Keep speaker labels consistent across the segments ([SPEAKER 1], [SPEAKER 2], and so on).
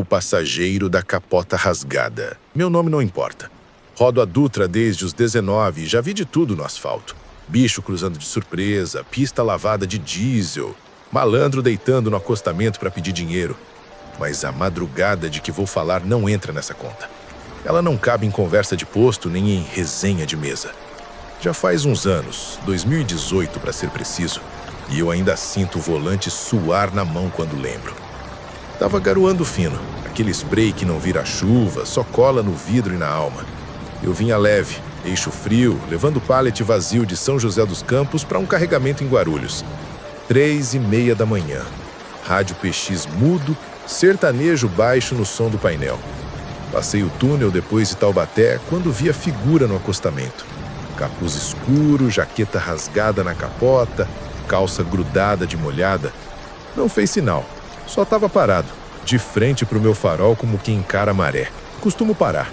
[SPEAKER 1] O passageiro da capota rasgada. Meu nome não importa. Rodo a Dutra desde os 19 e já vi de tudo no asfalto. Bicho cruzando de surpresa, pista lavada de diesel, malandro deitando no acostamento para pedir dinheiro. Mas a madrugada de que vou falar não entra nessa conta. Ela não cabe em conversa de posto nem em resenha de mesa. Já faz uns anos, 2018 para ser preciso, e eu ainda sinto o volante suar na mão quando lembro. Tava garoando fino, aquele spray que não vira chuva, só cola no vidro e na alma. Eu vinha leve, eixo frio, levando o pallet vazio de São José dos Campos para um carregamento em Guarulhos. 3h30 da manhã. Rádio PX mudo, sertanejo baixo no som do painel. Passei o túnel depois de Taubaté quando vi a figura no acostamento. Capuz escuro, jaqueta rasgada na capota, calça grudada de molhada. Não fez sinal, só estava parado, de frente para o meu farol como quem encara a maré. Costumo parar.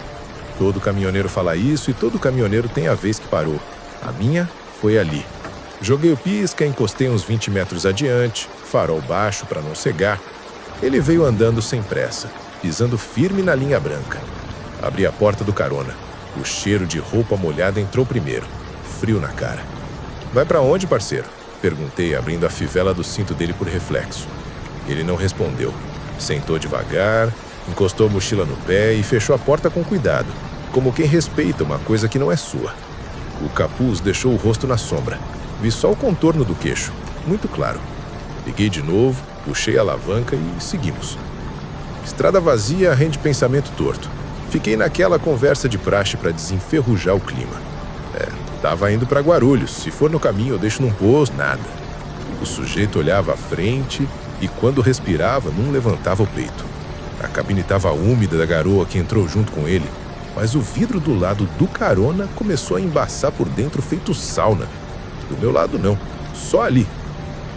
[SPEAKER 1] Todo caminhoneiro fala isso e todo caminhoneiro tem a vez que parou. A minha foi ali. Joguei o pisca, encostei uns 20 metros adiante, farol baixo para não cegar. Ele veio andando sem pressa, pisando firme na linha branca. Abri a porta do carona. O cheiro de roupa molhada entrou primeiro. Frio na cara. Vai pra onde, parceiro? Perguntei, abrindo a fivela do cinto dele por reflexo. Ele não respondeu. Sentou devagar, encostou a mochila no pé e fechou a porta com cuidado, como quem respeita uma coisa que não é sua. O capuz deixou o rosto na sombra. Vi só o contorno do queixo, muito claro. Liguei de novo, puxei a alavanca e seguimos. Estrada vazia rende pensamento torto. Fiquei naquela conversa de praxe para desenferrujar o clima. Tava indo para Guarulhos. Se for no caminho eu deixo num posto, nada. O sujeito olhava à frente e quando respirava não levantava o peito. A cabine estava úmida da garoa que entrou junto com ele, mas o vidro do lado do carona começou a embaçar por dentro feito sauna. Do meu lado não, só ali.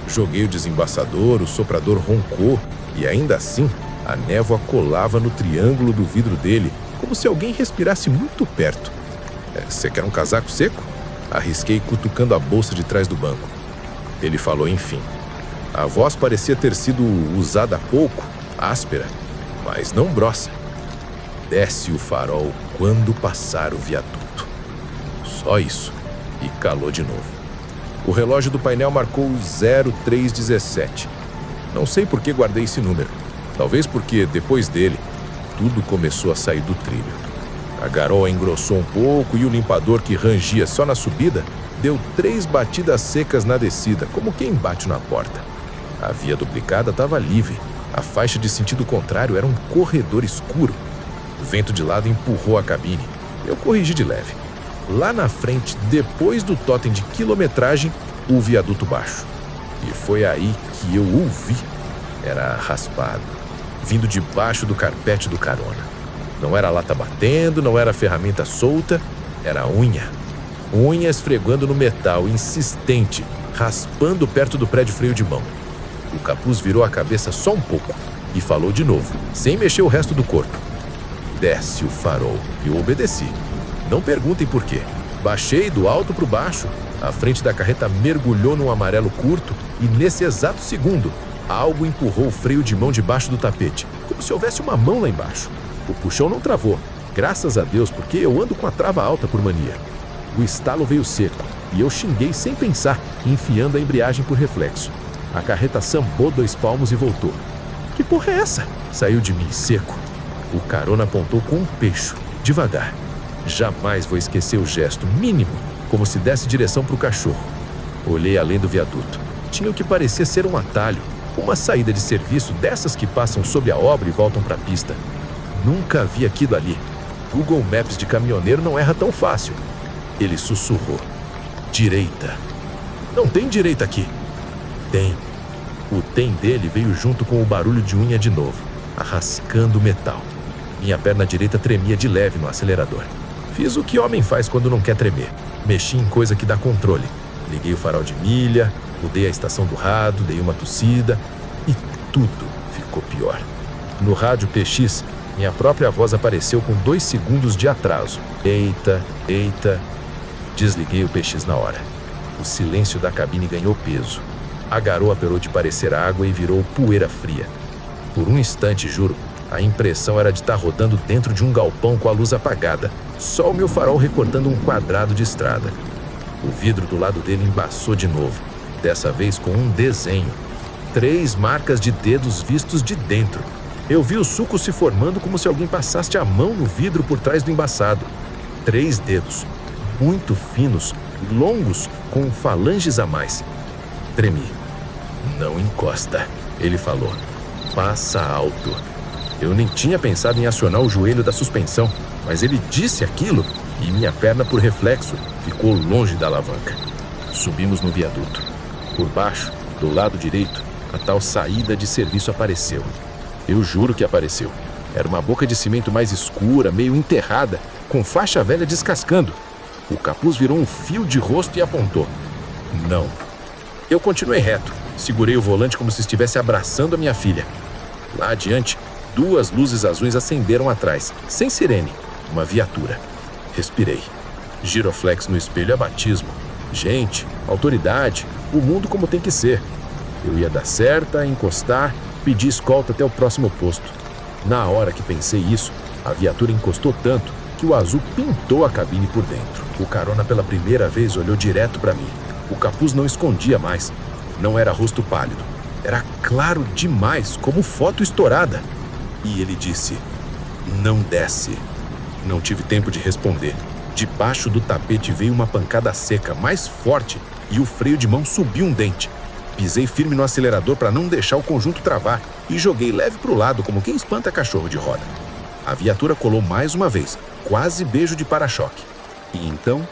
[SPEAKER 1] Joguei o desembaçador, o soprador roncou e ainda assim a névoa colava no triângulo do vidro dele, como se alguém respirasse muito perto. Você quer um casaco seco? Arrisquei cutucando a bolsa de trás do banco. Ele falou enfim. A voz parecia ter sido usada há pouco, áspera, mas não grossa. Desce o farol quando passar o viaduto. Só isso. E calou de novo. O relógio do painel marcou 0317. Não sei por que guardei esse número. Talvez porque, depois dele, tudo começou a sair do trilho. A garoa engrossou um pouco e o limpador que rangia só na subida deu 3 batidas secas na descida, como quem bate na porta. A via duplicada estava livre. A faixa de sentido contrário era um corredor escuro. O vento de lado empurrou a cabine. Eu corrigi de leve. Lá na frente, depois do totem de quilometragem, o viaduto baixo. E foi aí que eu ouvi. Era raspado, vindo debaixo do carpete do carona. Não era lata batendo, não era ferramenta solta, era unha. Unha esfregando no metal, insistente, raspando perto do pré de freio de mão. O capuz virou a cabeça só um pouco e falou de novo, sem mexer o resto do corpo. Desce o farol. Eu obedeci. Não perguntem por quê. Baixei do alto para o baixo. A frente da carreta mergulhou num amarelo curto e, nesse exato segundo, algo empurrou o freio de mão debaixo do tapete, como se houvesse uma mão lá embaixo. O puxão não travou, graças a Deus, porque eu ando com a trava alta por mania. O estalo veio seco e eu xinguei sem pensar, enfiando a embreagem por reflexo. A carreta sambou 2 palmos e voltou. Que porra é essa? Saiu de mim seco. O carona apontou com um peixo, devagar. Jamais vou esquecer o gesto mínimo, como se desse direção para o cachorro. Olhei além do viaduto. Tinha o que parecia ser um atalho, uma saída de serviço dessas que passam sob a obra e voltam para a pista. Nunca vi aquilo ali. Google Maps de caminhoneiro não erra tão fácil. Ele sussurrou. Direita. Não tem direita aqui. Tem. O tem dele veio junto com o barulho de unha de novo, arrascando o metal. Minha perna direita tremia de leve no acelerador. Fiz o que homem faz quando não quer tremer. Mexi em coisa que dá controle. Liguei o farol de milha, mudei a estação do rádio, dei uma tossida e tudo ficou pior. No rádio PX, minha própria voz apareceu com 2 segundos de atraso. Eita, eita. Desliguei o PX na hora. O silêncio da cabine ganhou peso. A garoa parou de parecer água e virou poeira fria. Por um instante, juro, A impressão era de estar rodando dentro de um galpão com a luz apagada, só o meu farol recortando um quadrado de estrada. O vidro do lado dele embaçou de novo, dessa vez com um desenho. 3 marcas de dedos vistos de dentro. Eu vi o suco se formando como se alguém passasse a mão no vidro por trás do embaçado. 3 dedos, muito finos, longos, com falanges a mais. Tremi. Não encosta, ele falou. Passa alto. Eu nem tinha pensado em acionar o joelho da suspensão, mas ele disse aquilo e minha perna, por reflexo, ficou longe da alavanca. Subimos no viaduto. Por baixo, do lado direito, a tal saída de serviço apareceu. Eu juro que apareceu. Era uma boca de cimento mais escura, meio enterrada, com faixa velha descascando. O capuz virou um fio de rosto e apontou. Não. Eu continuei reto. Segurei o volante como se estivesse abraçando a minha filha. Lá adiante, 2 luzes azuis acenderam atrás, sem sirene. Uma viatura. Respirei. Giroflex no espelho a batismo. Gente, autoridade, o mundo como tem que ser. Eu ia dar certa, encostar, pedir escolta até o próximo posto. Na hora que pensei isso, a viatura encostou tanto que o azul pintou a cabine por dentro. O carona pela primeira vez olhou direto para mim. O capuz não escondia mais. Não era rosto pálido. Era claro demais, como foto estourada. E ele disse, não desce. Não tive tempo de responder. Debaixo do tapete veio uma pancada seca, mais forte, e o freio de mão subiu um dente. Pisei firme no acelerador para não deixar o conjunto travar e joguei leve para o lado como quem espanta cachorro de roda. A viatura colou mais uma vez, quase beijo de para-choque. E então,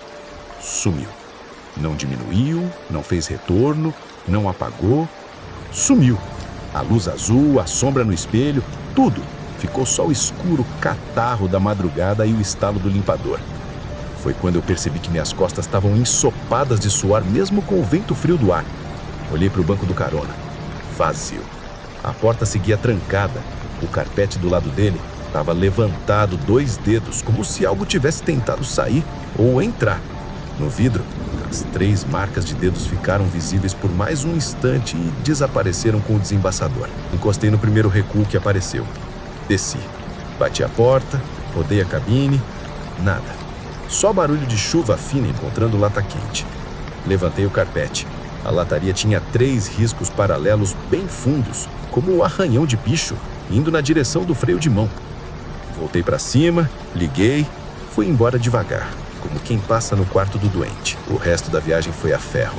[SPEAKER 1] sumiu. Não diminuiu, não fez retorno, não apagou. Sumiu. A luz azul, a sombra no espelho, tudo. Ficou só o escuro catarro da madrugada e o estalo do limpador. Foi quando eu percebi que minhas costas estavam ensopadas de suor, mesmo com o vento frio do ar. Olhei para o banco do carona. Vazio. A porta seguia trancada. O carpete do lado dele estava levantado 2 dedos, como se algo tivesse tentado sair ou entrar. No vidro, as 3 marcas de dedos ficaram visíveis por mais um instante e desapareceram com o desembaçador. Encostei no primeiro recuo que apareceu. Desci. Bati a porta, rodei a cabine. Nada. Só barulho de chuva fina encontrando lata quente. Levantei o carpete. A lataria tinha 3 riscos paralelos bem fundos, como um arranhão de bicho, indo na direção do freio de mão. Voltei para cima, liguei, fui embora devagar, como quem passa no quarto do doente. O resto da viagem foi a ferro.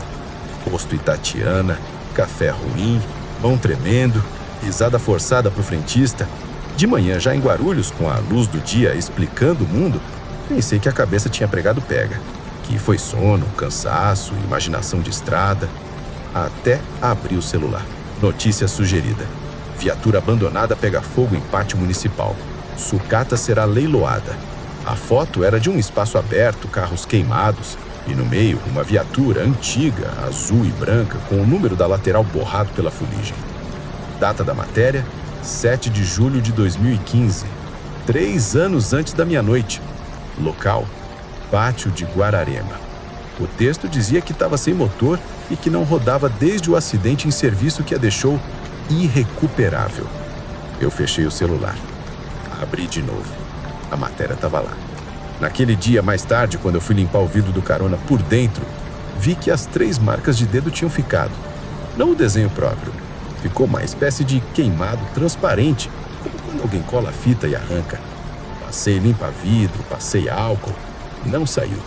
[SPEAKER 1] Posto Itatiana, café ruim, mão tremendo, risada forçada pro frentista. De manhã, já em Guarulhos, com a luz do dia explicando o mundo, pensei que a cabeça tinha pregado pega. Que foi sono, cansaço, imaginação de estrada. Até abri o celular. Notícia sugerida. Viatura abandonada pega fogo em pátio municipal. Sucata será leiloada. A foto era de um espaço aberto, carros queimados, e no meio uma viatura antiga, azul e branca, com o número da lateral borrado pela fuligem. Data da matéria, 7 de julho de 2015, 3 anos antes da meia-noite. Local, Pátio de Guararema. O texto dizia que estava sem motor e que não rodava desde o acidente em serviço que a deixou irrecuperável. Eu fechei o celular. Abri de novo. A matéria estava lá. Naquele dia, mais tarde, quando eu fui limpar o vidro do carona por dentro, vi que as 3 marcas de dedo tinham ficado. Não o desenho próprio. Ficou uma espécie de queimado transparente, como quando alguém cola a fita e arranca. Passei limpa-vidro, passei álcool. Não saiu.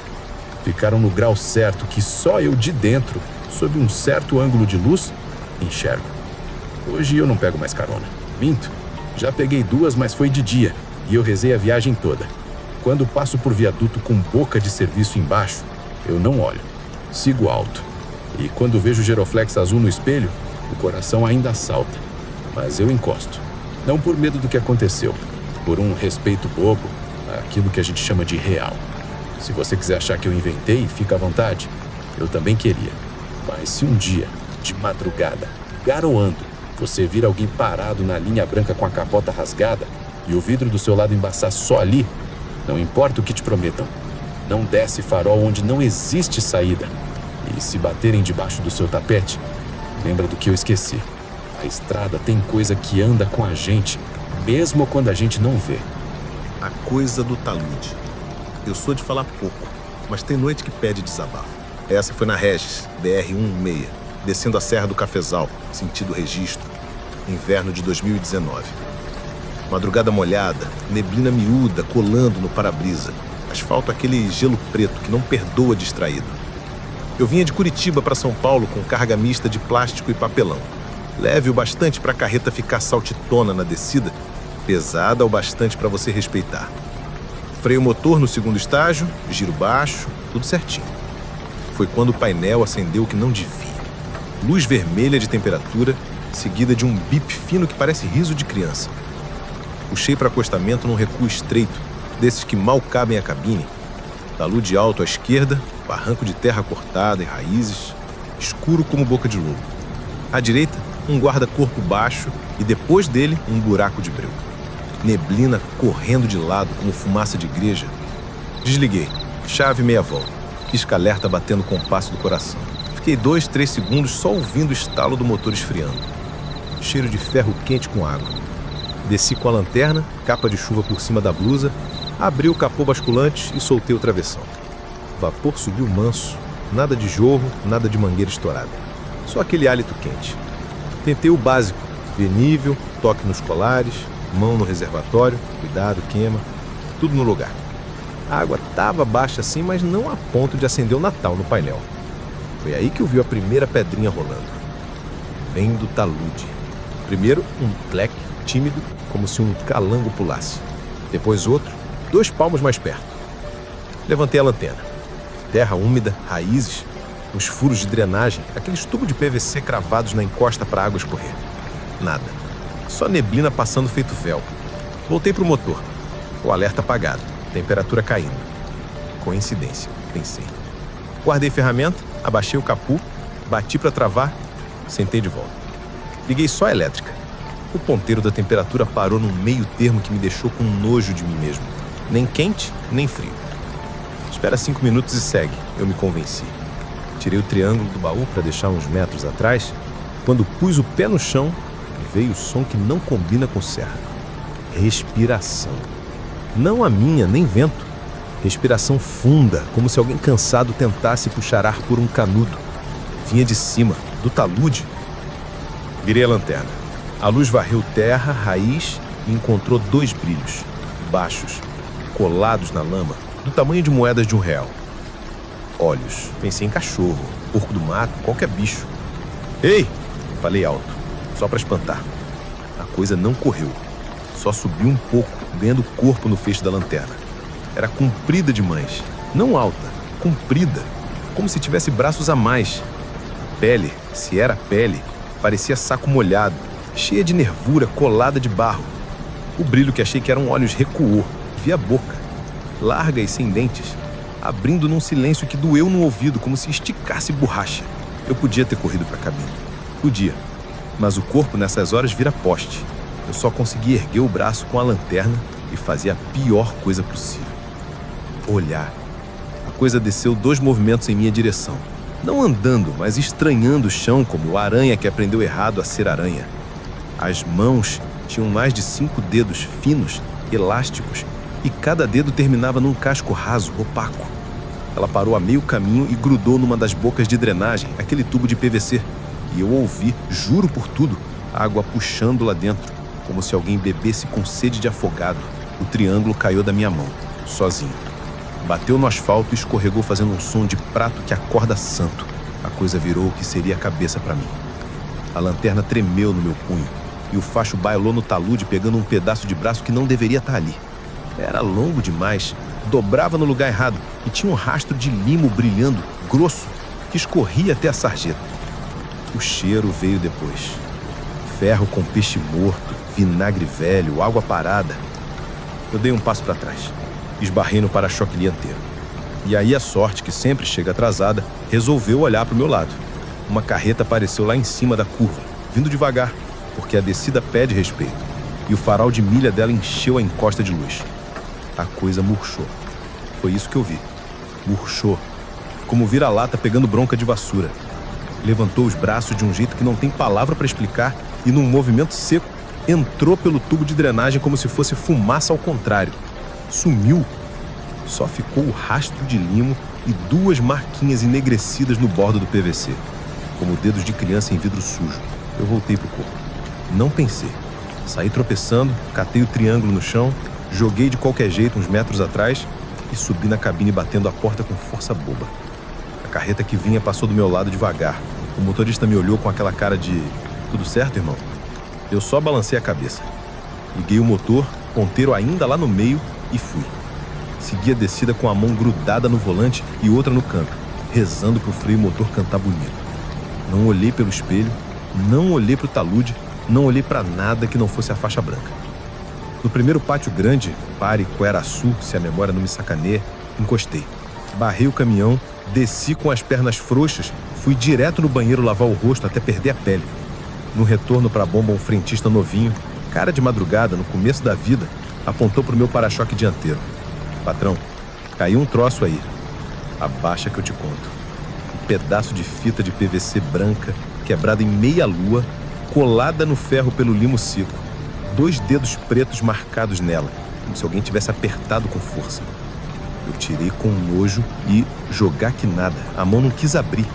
[SPEAKER 1] Ficaram no grau certo que só eu de dentro, sob um certo ângulo de luz, enxergo. Hoje eu não pego mais carona. Minto. Já peguei 2, mas foi de dia, e eu rezei a viagem toda. Quando passo por viaduto com boca de serviço embaixo, eu não olho. Sigo alto. E quando vejo o giroflex azul no espelho, o coração ainda salta. Mas eu encosto. Não por medo do que aconteceu, por um respeito bobo, aquilo que a gente chama de real. Se você quiser achar que eu inventei, fica à vontade. Eu também queria. Mas se um dia, de madrugada, garoando, você vir alguém parado na linha branca com a capota rasgada e o vidro do seu lado embaçar só ali, não importa o que te prometam, não desce farol onde não existe saída. E se baterem debaixo do seu tapete, lembra do que eu esqueci. A estrada tem coisa que anda com a gente
[SPEAKER 2] mesmo quando a gente não vê.
[SPEAKER 1] A coisa do talude. Eu sou de falar pouco, mas tem noite que pede desabafo. Essa foi na Regis, BR-116, descendo a Serra do Cafezal, sentido Registro, inverno de 2019. Madrugada molhada, neblina miúda colando no para-brisa, asfalto aquele gelo preto que não perdoa distraído. Eu vinha de Curitiba para São Paulo com carga mista de plástico e papelão. Leve o bastante para a carreta ficar saltitona na descida, pesada o bastante para você respeitar. Freio motor no segundo estágio, giro baixo, tudo certinho. Foi quando o painel acendeu o que não devia. Luz vermelha de temperatura, seguida de um bip fino que parece riso de criança. Puxei para acostamento num recuo estreito, desses que mal cabem à cabine. Talude alto à esquerda, barranco de terra cortada e raízes, escuro como boca de lobo. À direita, um guarda-corpo baixo e depois dele, um buraco de breu. Neblina correndo de lado como fumaça de igreja. Desliguei, chave meia volta, pisca-alerta batendo com o passo do coração. Fiquei 2, 3 segundos só ouvindo o estalo do motor esfriando. Cheiro de ferro quente com água. Desci com a lanterna, capa de chuva por cima da blusa, abri o capô basculante e soltei o travessão. Vapor subiu manso, nada de jorro, nada de mangueira estourada. Só aquele hálito quente. Tentei o básico, ver nível, toque nos colares, mão no reservatório, cuidado, queima, tudo no lugar. A água estava baixa assim, mas não a ponto de acender o Natal no painel. Foi aí que eu vi a primeira pedrinha rolando. Vem do talude. Primeiro, um tleque tímido, como se um calango pulasse. Depois outro, 2 palmos mais perto. Levantei a lanterna. Terra úmida, raízes, os furos de drenagem, aqueles tubos de PVC cravados na encosta para a água escorrer. Nada. Só neblina passando feito véu. Voltei pro motor. O alerta apagado. Temperatura caindo. Coincidência, pensei. Guardei ferramenta, abaixei o capô, bati para travar, sentei de volta. Liguei só a elétrica. O ponteiro da temperatura parou num meio termo que me deixou com nojo de mim mesmo. Nem quente, nem frio. Espera 5 minutos e segue, eu me convenci. Tirei o triângulo do baú para deixar uns metros atrás. Quando pus o pé no chão, veio o som que não combina com serra. Respiração. Não a minha, nem vento. Respiração funda, como se alguém cansado tentasse puxar ar por um canudo. Vinha de cima, do talude. Virei a lanterna. A luz varreu terra, raiz e encontrou 2 brilhos, baixos, colados na lama, do tamanho de moedas de R$1. Olhos. Pensei em cachorro, porco do mato, qualquer bicho. Ei! Falei alto, só para espantar. A coisa não correu. Só subiu um pouco, ganhando corpo no feixe da lanterna. Era comprida demais. Não alta, comprida. Como se tivesse braços a mais. A pele, se era pele, parecia saco molhado, cheia de nervura, colada de barro. O brilho que achei que eram olhos recuou. Vi a boca, larga e sem dentes, abrindo num silêncio que doeu no ouvido, como se esticasse borracha. Eu podia ter corrido para a cabine. Podia. Mas o corpo nessas horas vira poste. Eu só consegui erguer o braço com a lanterna e fazer a pior coisa possível. Olhar. A coisa desceu 2 movimentos em minha direção. Não andando, mas estranhando o chão como a aranha que aprendeu errado a ser aranha. As mãos tinham mais de 5 dedos finos, elásticos, e cada dedo terminava num casco raso, opaco. Ela parou a meio caminho e grudou numa das bocas de drenagem, aquele tubo de PVC. E eu ouvi, juro por tudo, água puxando lá dentro, como se alguém bebesse com sede de afogado. O triângulo caiu da minha mão, sozinho. Bateu no asfalto e escorregou fazendo um som de prato que acorda santo. A coisa virou o que seria a cabeça para mim. A lanterna tremeu no meu punho e o facho bailou no talude pegando um pedaço de braço que não deveria estar ali. Era longo demais, dobrava no lugar errado e tinha um rastro de limo brilhando, grosso, que escorria até a sarjeta. O cheiro veio depois. Ferro com peixe morto, vinagre velho, água parada. Eu dei um passo para trás. Esbarrei no para-choque dianteiro. E aí a sorte, que sempre chega atrasada, resolveu olhar para o meu lado. Uma carreta apareceu lá em cima da curva, vindo devagar, porque a descida pede respeito. E o farol de milha dela encheu a encosta de luz. A coisa murchou. Foi isso que eu vi. Murchou. Como vira-lata pegando bronca de vassoura. Levantou os braços de um jeito que não tem palavra para explicar e num movimento seco
[SPEAKER 2] entrou pelo tubo de drenagem como se fosse fumaça ao contrário. Sumiu. Só ficou o rastro de limo e 2 marquinhas enegrecidas no bordo do PVC, como dedos de criança em vidro sujo. Eu voltei pro corpo. Não pensei. Saí tropeçando, catei o triângulo no chão, joguei de qualquer jeito uns metros atrás e subi na cabine batendo a porta com força boba. A carreta que vinha passou do meu lado devagar. O motorista me olhou com aquela cara de... Tudo certo, irmão? Eu só balancei a cabeça. Liguei o motor, ponteiro ainda lá no meio, e fui. Segui a descida com a mão grudada no volante e outra no câmbio, rezando pro freio motor cantar bonito. Não olhei pelo espelho, não olhei pro talude, não olhei pra nada que não fosse a faixa branca. No primeiro pátio grande, Pare, Cueraçu, se a memória não me sacaneia, encostei. Barrei o caminhão, desci com as pernas frouxas, fui direto no banheiro lavar o rosto até perder a pele. No retorno pra bomba, um frentista novinho, cara de madrugada, no começo da vida, apontou pro meu para-choque dianteiro. Patrão, caiu um troço aí. Abaixa que eu te conto. Um pedaço de fita de PVC branca, quebrada em meia lua, colada no ferro pelo limo seco. 2 dedos pretos marcados nela, como se alguém tivesse apertado com força. Eu tirei com nojo e, jogar que nada, a mão não quis abrir.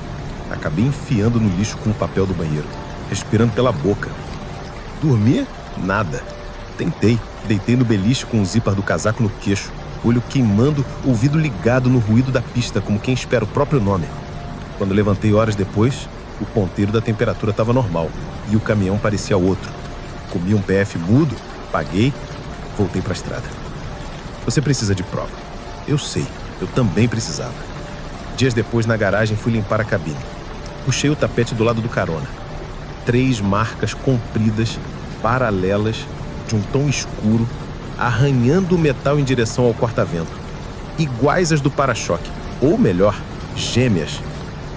[SPEAKER 2] Acabei enfiando no lixo com o papel do banheiro, respirando pela boca. Dormir? Nada. Tentei. Deitei no beliche com o zíper do casaco no queixo, olho queimando, ouvido ligado no ruído da pista, como quem espera o próprio nome. Quando levantei horas depois, o ponteiro da temperatura estava normal e o caminhão parecia outro. Comi um PF mudo, paguei, voltei para a estrada. Você precisa de prova. Eu sei, eu também precisava. Dias depois, na garagem, fui limpar a cabine. Puxei o tapete do lado do carona. 3 marcas compridas, paralelas, de um tom escuro, arranhando o metal em direção ao corta-vento. Iguais às do para-choque, ou melhor, gêmeas.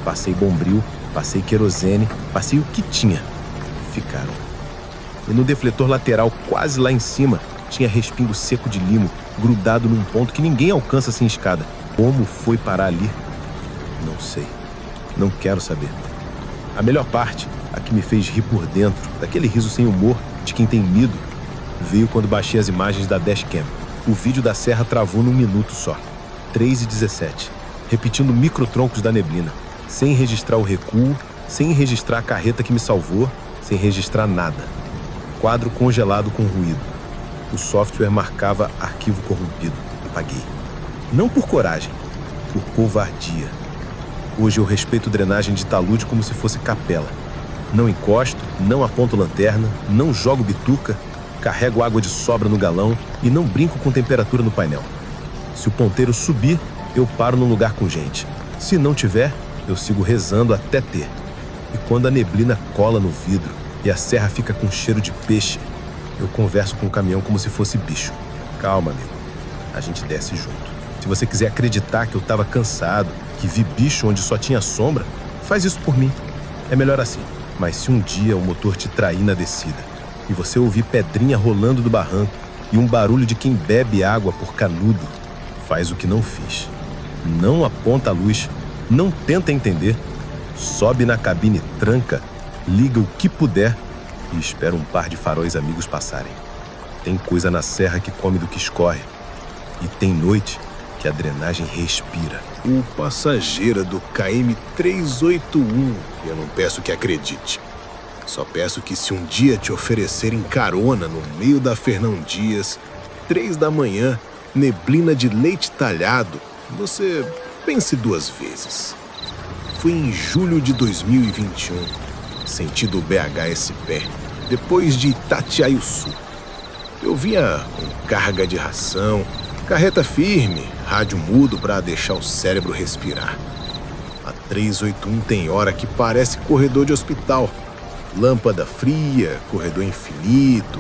[SPEAKER 2] Passei bombril, passei querosene, passei o que tinha. Ficaram. E no defletor lateral, quase lá em cima, tinha respingo seco de limo, grudado num ponto que ninguém alcança sem escada. Como foi parar ali? Não sei. Não quero saber. A melhor parte, a que me fez rir por dentro, daquele riso sem humor de quem tem medo, veio quando baixei as imagens da dashcam. O vídeo da serra travou num minuto só. 3:17. Repetindo microtroncos da neblina. Sem registrar o recuo, sem registrar a carreta que me salvou, sem registrar nada. Quadro congelado com ruído. O software marcava arquivo corrompido. Apaguei. Não por coragem, por covardia. Hoje eu respeito drenagem de talude como se fosse capela. Não encosto, não aponto lanterna, não jogo bituca, carrego água de sobra no galão e não brinco com temperatura no painel. Se o ponteiro subir, eu paro num lugar com gente. Se não tiver, eu sigo rezando até ter. E quando a neblina cola no vidro e a serra fica com cheiro de peixe, eu converso com o caminhão como se fosse bicho. Calma, amigo. A gente desce junto. Se você quiser acreditar que eu tava cansado, que vi bicho onde só tinha sombra, faz isso por mim. É melhor assim. Mas se um dia o motor te trair na descida e você ouvir pedrinha rolando do barranco e um barulho de quem bebe água por canudo, faz o que não fiz. Não aponta a luz, não tenta entender, sobe na cabine, tranca, liga o que puder e espera um par de faróis amigos passarem. Tem coisa na serra que come do que escorre e tem noite que a drenagem respira.
[SPEAKER 1] O passageiro do KM 381, eu não peço que acredite. Só peço que se um dia te oferecerem carona no meio da Fernão Dias, 3 da manhã, neblina de leite talhado, você pense 2 vezes. Fui em julho de 2021, sentido BHSP, depois de Itatiaiuçu. Eu vinha com carga de ração, carreta firme, rádio mudo para deixar o cérebro respirar. A 381 tem hora que parece corredor de hospital. Lâmpada fria, corredor infinito,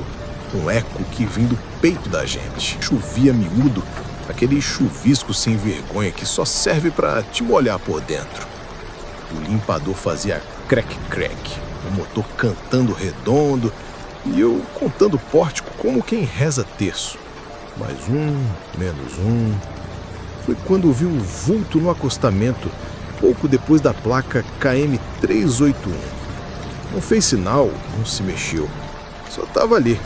[SPEAKER 1] um eco que vem do peito da gente. Chovia miúdo, aquele chuvisco sem vergonha que só serve para te molhar por dentro. O limpador fazia crec-crec, o motor cantando redondo e eu contando pórtico como quem reza terço. Mais um, menos um. Foi quando vi um vulto no acostamento, pouco depois da placa KM 381. Não fez sinal, não se mexeu.
[SPEAKER 2] Só tava ali.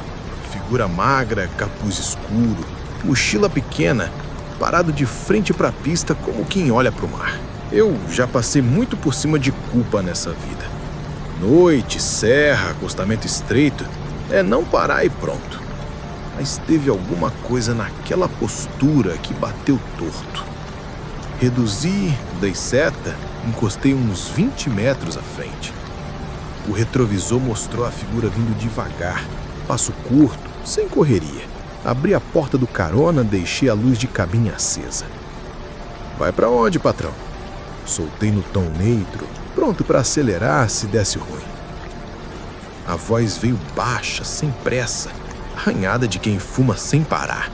[SPEAKER 2] Figura magra, capuz escuro, mochila pequena, parado de frente para a pista como quem olha para o mar. Eu já passei muito por cima de culpa nessa vida. Noite, serra, acostamento estreito, é não parar e pronto. Mas teve alguma coisa naquela postura que bateu torto. Reduzi, dei seta, encostei uns 20 metros à frente. O retrovisor mostrou a figura vindo devagar, passo curto, sem correria. Abri a porta do carona, deixei a luz de cabine acesa. Vai pra onde, patrão? Soltei no tom neutro, pronto para acelerar se desse ruim. A voz veio baixa, sem pressa, arranhada de quem fuma sem parar.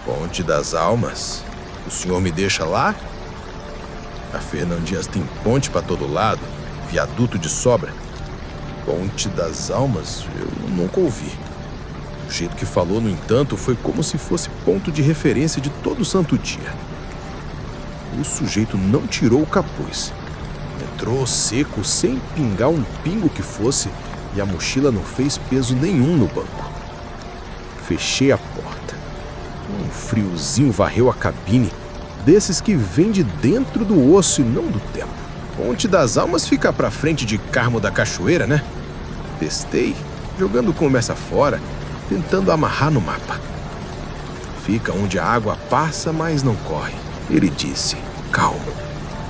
[SPEAKER 2] Ponte das Almas? O senhor me deixa lá? A Fernão Dias tem ponte para todo lado, viaduto de sobra. Ponte das Almas? Eu nunca ouvi. O jeito que falou, no entanto, foi como se fosse ponto de referência de todo santo dia. O sujeito não tirou o capuz. Entrou seco, sem pingar um pingo que fosse, e a mochila não fez peso nenhum no banco. Fechei a porta. Um friozinho varreu a cabine, desses que vem de dentro do osso e não do tempo. Ponte das Almas fica pra frente de Carmo da Cachoeira, né? Testei, jogando conversa fora, tentando amarrar no mapa. Fica onde a água passa, mas não corre. Ele disse, calmo,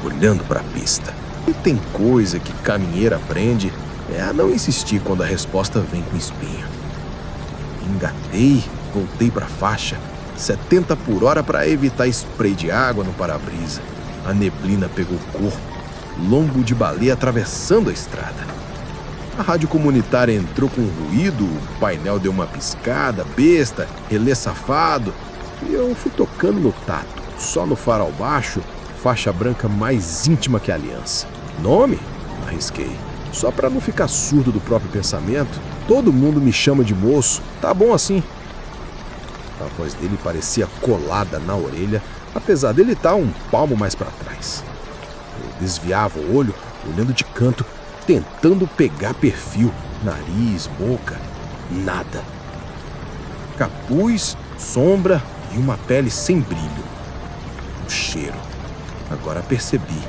[SPEAKER 2] olhando para a pista. E tem coisa que caminheiro aprende, é a não insistir quando a resposta vem com espinho. Engatei, voltei para a faixa, 70 por hora para evitar spray de água no para-brisa. A neblina pegou o corpo, lombo de baleia atravessando a estrada. A rádio comunitária entrou com ruído, o painel deu uma piscada, besta, relé safado, e eu fui tocando no tato, só no farol baixo, faixa branca mais íntima que a aliança. Nome? Arrisquei. Só para não ficar surdo do próprio pensamento, todo mundo me chama de moço, tá bom assim. A voz dele parecia colada na orelha, apesar dele estar um palmo mais para trás. Eu desviava o olho, olhando de canto, tentando pegar perfil, nariz, boca, nada. Capuz, sombra e uma pele sem brilho. O cheiro. Agora percebi.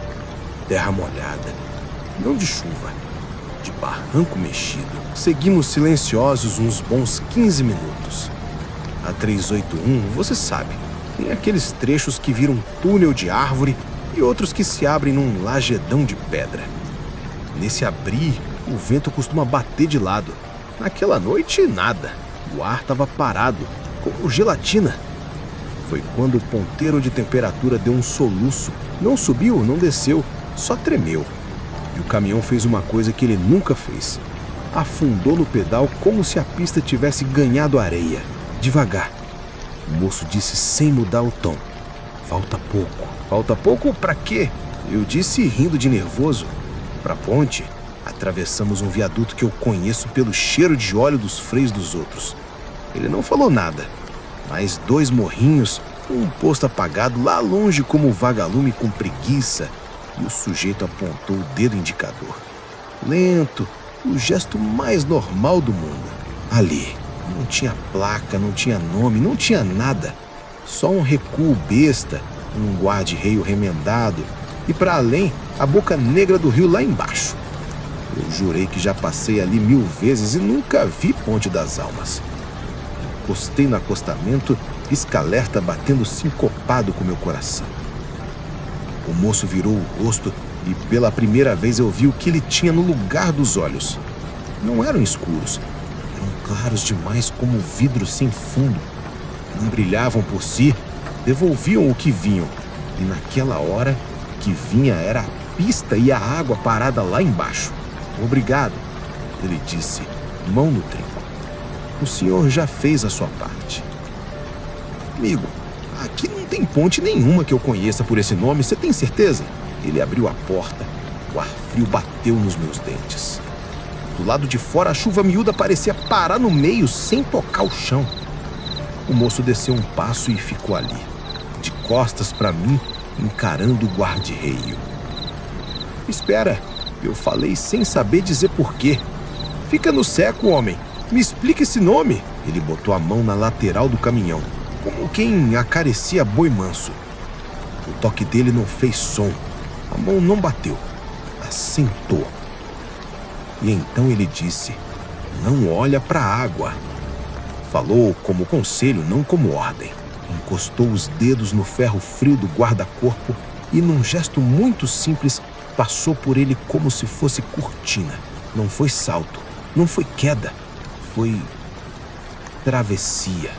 [SPEAKER 2] Terra molhada. Não de chuva, de barranco mexido. Seguimos silenciosos uns bons 15 minutos. A 381, você sabe, tem aqueles trechos que viram túnel de árvore e outros que se abrem num lagedão de pedra. Nesse abrir, o vento costuma bater de lado. Naquela noite, nada. O ar estava parado, como gelatina. Foi quando o ponteiro de temperatura deu um soluço. Não subiu, não desceu, só tremeu. E o caminhão fez uma coisa que ele nunca fez. Afundou no pedal como se a pista tivesse ganhado areia. Devagar. O moço disse sem mudar o tom. Falta pouco. Falta pouco pra quê? Eu disse rindo de nervoso. Pra ponte, atravessamos um viaduto que eu conheço pelo cheiro de óleo dos freios dos outros. Ele não falou nada. Mais 2 morrinhos, um posto apagado lá longe como vagalume com preguiça. E o sujeito apontou o dedo indicador. Lento, o gesto mais normal do mundo. Ali. Não tinha placa, não tinha nome, não tinha nada. Só um recuo besta, um guarda-reio remendado e, para além, a boca negra do rio lá embaixo. Eu jurei que já passei ali 1000 vezes e nunca vi Ponte das Almas. Encostei no acostamento, pisca-alerta batendo sincopado com meu coração. O moço virou o rosto e pela primeira vez eu vi o que ele tinha no lugar dos olhos. Não eram escuros. Claros demais como vidro sem fundo. Não brilhavam por si, devolviam o que vinham. E naquela hora, o que vinha era a pista e a água parada lá embaixo. Obrigado, ele disse, mão no trinco. O senhor já fez a sua parte. Amigo, aqui não tem ponte nenhuma que eu conheça por esse nome, você tem certeza? Ele abriu a porta. O ar frio bateu nos meus dentes. Do lado de fora, a chuva miúda parecia parar no meio sem tocar o chão. O moço desceu um passo e ficou ali, de costas para mim, encarando o guarda-reio. Espera, eu falei sem saber dizer porquê. Fica no seco, homem. Me explica esse nome. Ele botou a mão na lateral do caminhão, como quem acaricia boi manso. O toque dele não fez som. A mão não bateu. Assentou. E então ele disse: não olha para a água. Falou como conselho, não como ordem. Encostou os dedos no ferro frio do guarda-corpo e, num gesto muito simples, passou por ele como se fosse cortina. Não foi salto, não foi queda, foi travessia.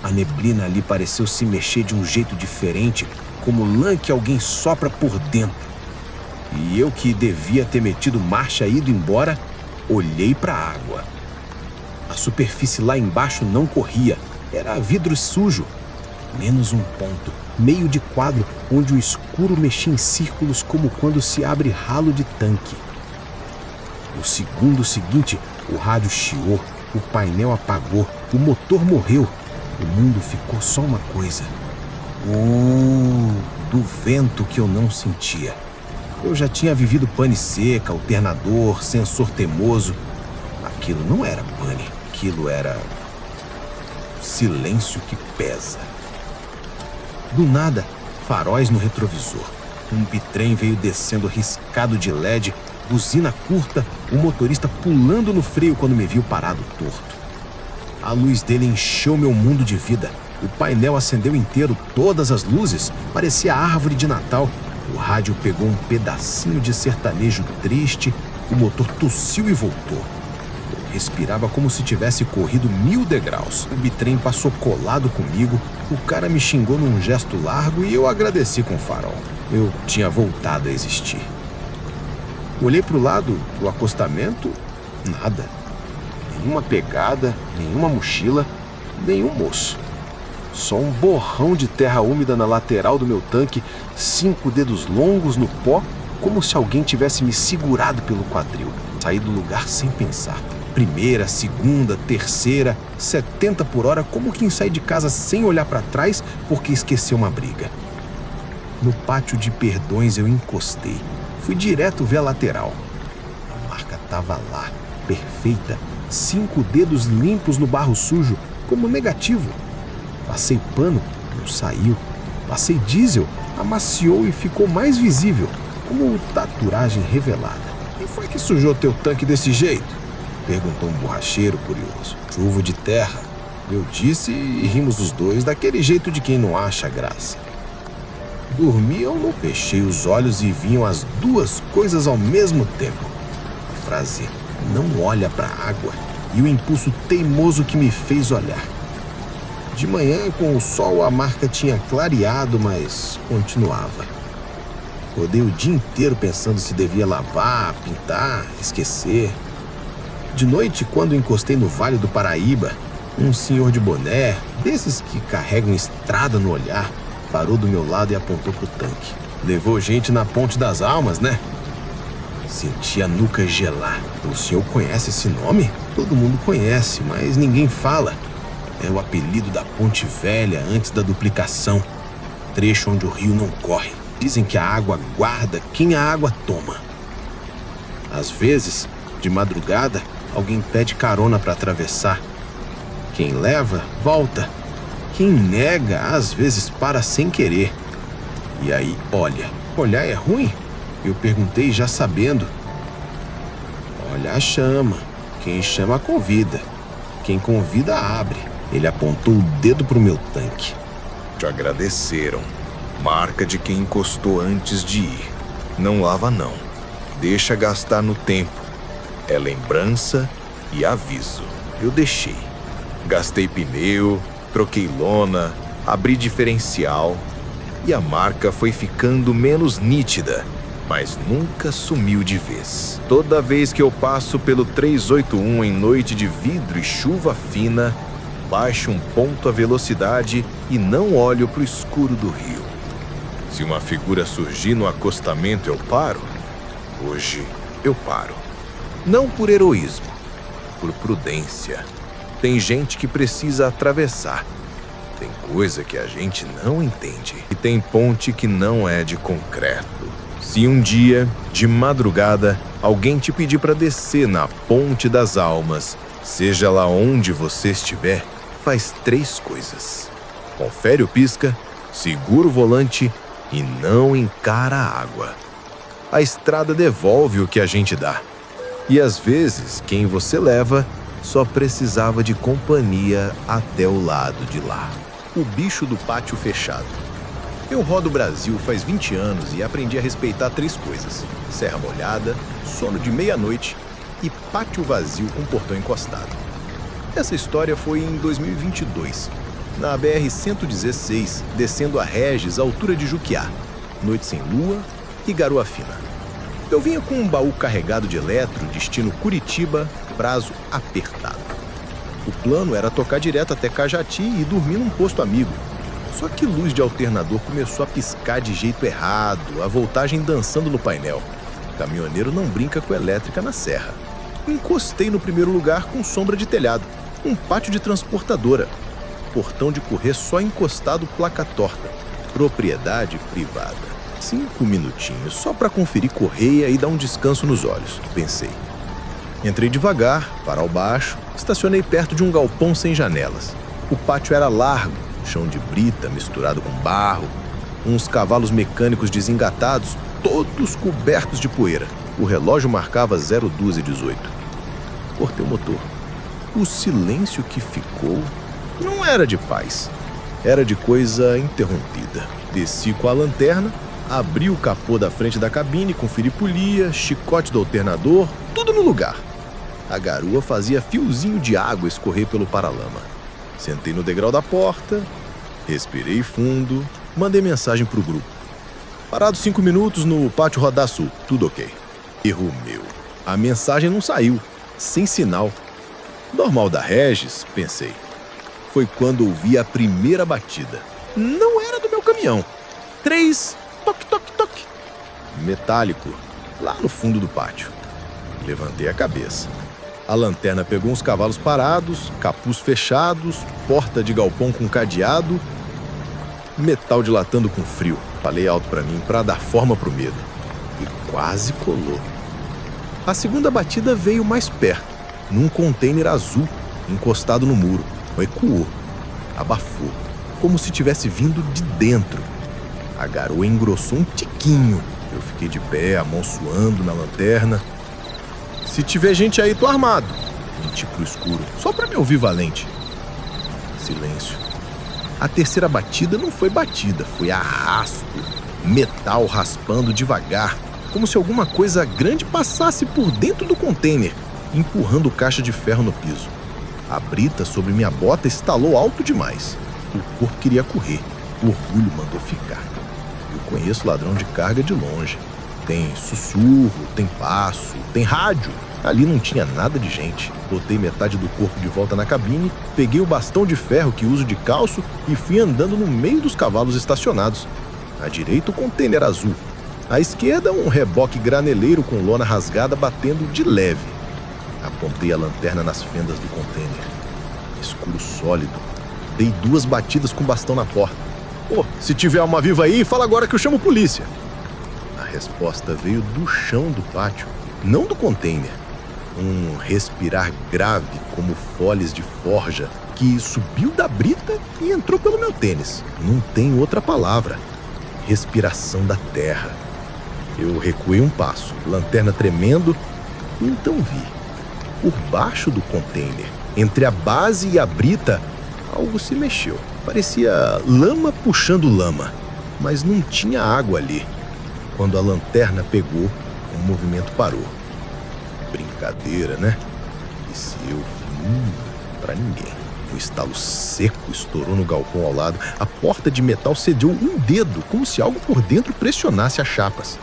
[SPEAKER 2] A neblina ali pareceu se mexer de um jeito diferente, como lã que alguém sopra por dentro. E eu, que devia ter metido marcha e ido embora, olhei para a água. A superfície lá embaixo não corria, era vidro sujo. Menos um ponto, meio de quadro, onde o escuro mexia em círculos como quando se abre ralo de tanque. No segundo seguinte, o rádio chiou, o painel apagou, o motor morreu. O mundo ficou só uma coisa. Do vento que eu não sentia. Eu já tinha vivido pane seca, alternador, sensor teimoso. Aquilo não era pane, aquilo era silêncio que pesa. Do nada, faróis no retrovisor. Um bitrem veio descendo riscado de LED, buzina curta, o motorista pulando no freio quando me viu parado torto. A luz dele encheu meu mundo de vida. O painel acendeu inteiro, todas as luzes, parecia árvore de Natal. O rádio pegou um pedacinho de sertanejo triste, o motor tossiu e voltou. Eu respirava como se tivesse corrido 1000 degraus. O bitrem passou colado comigo, o cara me xingou num gesto largo e eu agradeci com o farol. Eu tinha voltado a existir. Olhei para o lado do acostamento, nada. Nenhuma pegada, nenhuma mochila, nenhum moço. Só um borrão de terra úmida na lateral do meu tanque, 5 dedos longos no pó, como se alguém tivesse me segurado pelo quadril. Saí do lugar sem pensar. Primeira, segunda, terceira, 70 por hora, como quem sai de casa sem olhar para trás porque esqueceu uma briga. No pátio de Perdões eu encostei. Fui direto ver a lateral. A marca estava lá, perfeita. 5 dedos limpos no barro sujo, como negativo. Passei pano, não saiu. Passei diesel, amaciou e ficou mais visível, como taturagem revelada. E foi que sujou teu tanque desse jeito? Perguntou um borracheiro curioso. Chuva de terra. Eu disse e rimos os dois daquele jeito de quem não acha graça. Dormi, eu não fechei os olhos e vinham as duas coisas ao mesmo tempo. A frase "não olha para a água" e o impulso teimoso que me fez olhar. De manhã, com o sol, a marca tinha clareado, mas continuava. Rodei o dia inteiro pensando se devia lavar, pintar, esquecer. De noite, quando encostei no Vale do Paraíba, um senhor de boné, desses que carregam estrada no olhar, parou do meu lado e apontou pro tanque. Levou gente na Ponte das Almas, né? Senti a nuca gelar. O senhor conhece esse nome? Todo mundo conhece, mas ninguém fala. É o apelido da Ponte Velha antes da duplicação. Trecho onde o rio não corre. Dizem que a água guarda quem a água toma. Às vezes, de madrugada, alguém pede carona para atravessar. Quem leva, volta. Quem nega, às vezes para sem querer. E aí, olha. Olhar é ruim? Eu perguntei já sabendo. Olha, chama. Quem chama, convida. Quem convida, abre. Ele apontou o dedo pro meu tanque.
[SPEAKER 1] Te agradeceram. Marca de quem encostou antes de ir. Não lava, não. Deixa gastar no tempo. É lembrança e aviso. Eu deixei. Gastei pneu, troquei lona, abri diferencial e a marca foi ficando menos nítida, mas nunca sumiu de vez. Toda vez que eu passo pelo 381 em noite de vidro e chuva fina, baixo um ponto a velocidade e não olho para o escuro do rio. Se uma figura surgir no acostamento, eu paro. Hoje eu paro. Não por heroísmo, por prudência. Tem gente que precisa atravessar. Tem coisa que a gente não entende. E tem ponte que não é de concreto. Se um dia, de madrugada, alguém te pedir para descer na Ponte das Almas,
[SPEAKER 2] Seja lá onde você estiver, faz 3 coisas: confere o pisca, segura o volante e não encara a água. A estrada devolve o que a gente dá. E às vezes, quem você leva só precisava de companhia até o lado de lá. O bicho do pátio fechado. Eu rodo o Brasil faz 20 anos e aprendi a respeitar 3 coisas: serra molhada, sono de meia-noite e pátio vazio com portão encostado. Essa história foi em 2022, na BR-116, descendo a Regis, à altura de Juquiá, noite sem lua e garoa fina. Eu vinha com um baú carregado de eletro, destino Curitiba, prazo apertado. O plano era tocar direto até Cajati e dormir num posto amigo. Só que luz de alternador começou a piscar de jeito errado, a voltagem dançando no painel. Caminhoneiro não brinca com elétrica na serra. Encostei no primeiro lugar com sombra de telhado, um pátio de transportadora. Portão de correr só encostado, placa torta. Propriedade privada. 5 minutinhos só para conferir correia e dar um descanso nos olhos, pensei. Entrei devagar, varal baixo, estacionei perto de um galpão sem janelas. O pátio era largo, chão de brita misturado com barro, uns cavalos mecânicos desengatados, todos cobertos de poeira. O relógio marcava 02:18. Cortei o motor. O silêncio que ficou não era de paz, era de coisa interrompida. Desci com a lanterna, abri o capô da frente da cabine, conferi polia, chicote do alternador, tudo no lugar. A garoa fazia fiozinho de água escorrer pelo paralama. Sentei no degrau da porta, respirei fundo, mandei mensagem pro grupo. Parado 5 minutos no pátio Rodar Sul, tudo ok. Erro meu. A mensagem não saiu, sem sinal. Normal da Regis, pensei. Foi quando ouvi a primeira batida. Não era do meu caminhão. 3, toque, toque, toque. Metálico, lá no fundo do pátio. Levantei a cabeça. A lanterna pegou uns cavalos parados, capuz fechados, porta de galpão com cadeado, metal dilatando com frio. Falei alto pra mim pra dar forma pro medo. E quase colou. A segunda batida veio mais perto, num container azul, encostado no muro. Ecoou, abafou, como se tivesse vindo de dentro. A garoa engrossou um tiquinho. Eu fiquei de pé, a mão suando na lanterna. Se tiver gente aí, tô armado. Menti pro escuro, só pra me ouvir valente. Silêncio. A terceira batida não foi batida, foi arrasto. Metal raspando devagar, como se alguma coisa grande passasse por dentro do container, empurrando caixa de ferro no piso. A brita sobre minha bota estalou alto demais. O corpo queria correr, o orgulho mandou ficar. Eu conheço ladrão de carga de longe. Tem sussurro, tem passo, tem rádio. Ali não tinha nada de gente. Botei metade do corpo de volta na cabine, peguei o bastão de ferro que uso de calço e fui andando no meio dos cavalos estacionados. À direita, o container azul. À esquerda, um reboque graneleiro com lona rasgada batendo de leve. Apontei a lanterna nas fendas do container. Escuro sólido. Dei 2 batidas com o bastão na porta. Se tiver alma viva aí, fala agora que eu chamo polícia. A resposta veio do chão do pátio, não do container. Um respirar grave como foles de forja que subiu da brita e entrou pelo meu tênis. Não tem outra palavra. Respiração da terra. Eu recuei um passo, lanterna tremendo, e então vi. Por baixo do container, entre a base e a brita, algo se mexeu. Parecia lama puxando lama, mas não tinha água ali. Quando a lanterna pegou, o movimento parou. Brincadeira, né? E se eu pra ninguém. Um estalo seco estourou no galpão ao lado. A porta de metal cedeu um dedo, como se algo por dentro pressionasse as chapas.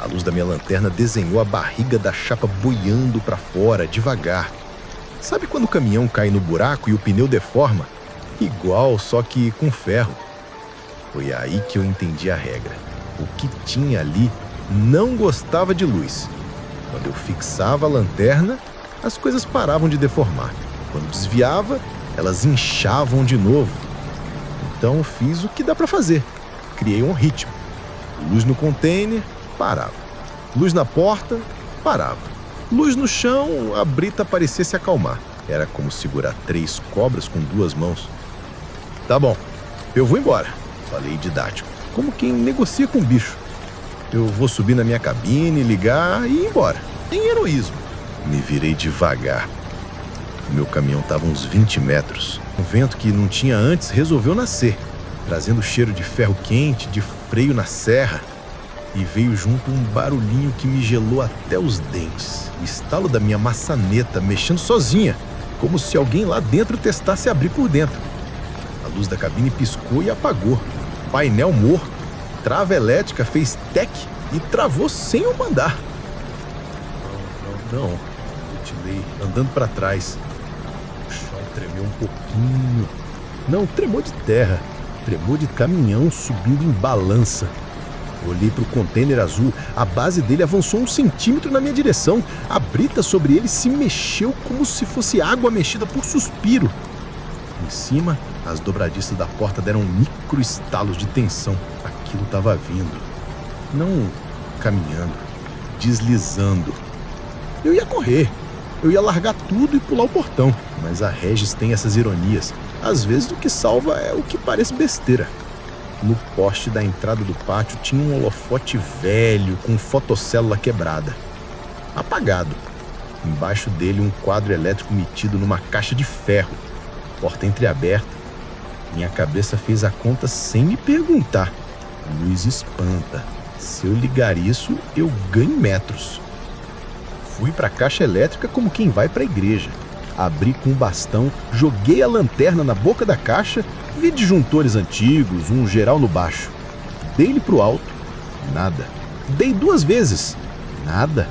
[SPEAKER 2] A luz da minha lanterna desenhou a barriga da chapa boiando para fora, devagar. Sabe quando o caminhão cai no buraco e o pneu deforma? Igual, só que com ferro. Foi aí que eu entendi a regra. O que tinha ali não gostava de luz. Quando eu fixava a lanterna, as coisas paravam de deformar. Quando desviava, elas inchavam de novo. Então eu fiz o que dá para fazer. Criei um ritmo. Luz no container, parava. Luz na porta, parava. Luz no chão, a brita parecia se acalmar. Era como segurar 3 cobras com 2 mãos. Tá bom, eu vou embora, falei didático, como quem negocia com o bicho. Eu vou subir na minha cabine, ligar e ir embora. Sem heroísmo. Me virei devagar. O meu caminhão estava uns 20 metros. Um vento que não tinha antes resolveu nascer, trazendo cheiro de ferro quente, de freio na serra. E veio junto um barulhinho que me gelou até os dentes. O estalo da minha maçaneta mexendo sozinha, como se alguém lá dentro testasse abrir por dentro. A luz da cabine piscou e apagou. Painel morto. Trava elétrica fez tec e travou sem eu mandar. Não. Mutilei, andando para trás. O chão tremeu um pouquinho. Não, tremou de terra. Tremou de caminhão subindo em balança. Olhei para o container azul. A base dele avançou 1 centímetro na minha direção. A brita sobre ele se mexeu como se fosse água mexida por suspiro. Em cima, as dobradiças da porta deram micro estalos de tensão. Aquilo estava vindo. Não caminhando, deslizando. Eu ia correr. Eu ia largar tudo e pular o portão. Mas a Regis tem essas ironias. Às vezes o que salva é o que parece besteira. No poste da entrada do pátio tinha um holofote velho com fotocélula quebrada. Apagado. Embaixo dele um quadro elétrico metido numa caixa de ferro. Porta entreaberta. Minha cabeça fez a conta sem me perguntar. Luz espanta. Se eu ligar isso, eu ganho metros. Fui para a caixa elétrica como quem vai para a igreja. Abri com um bastão, joguei a lanterna na boca da caixa, vi disjuntores antigos, um geral no baixo. Dei-lhe pro alto. Nada. Dei 2 vezes. Nada.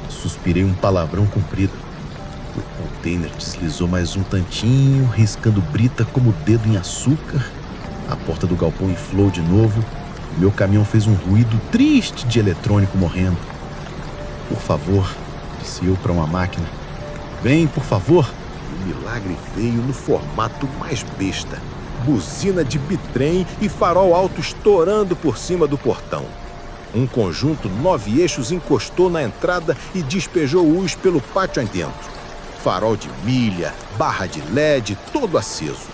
[SPEAKER 2] Suspirei um palavrão comprido. O container deslizou mais um tantinho, riscando brita como dedo em açúcar. A porta do galpão inflou de novo. Meu caminhão fez um ruído triste de eletrônico morrendo. Por favor, disse eu para uma máquina. Vem, por favor. O milagre veio no formato mais besta. Buzina de bitrem e farol alto estourando por cima do portão. Um conjunto 9 eixos encostou na entrada e despejou luz pelo pátio adentro. Farol de milha, barra de LED, todo aceso.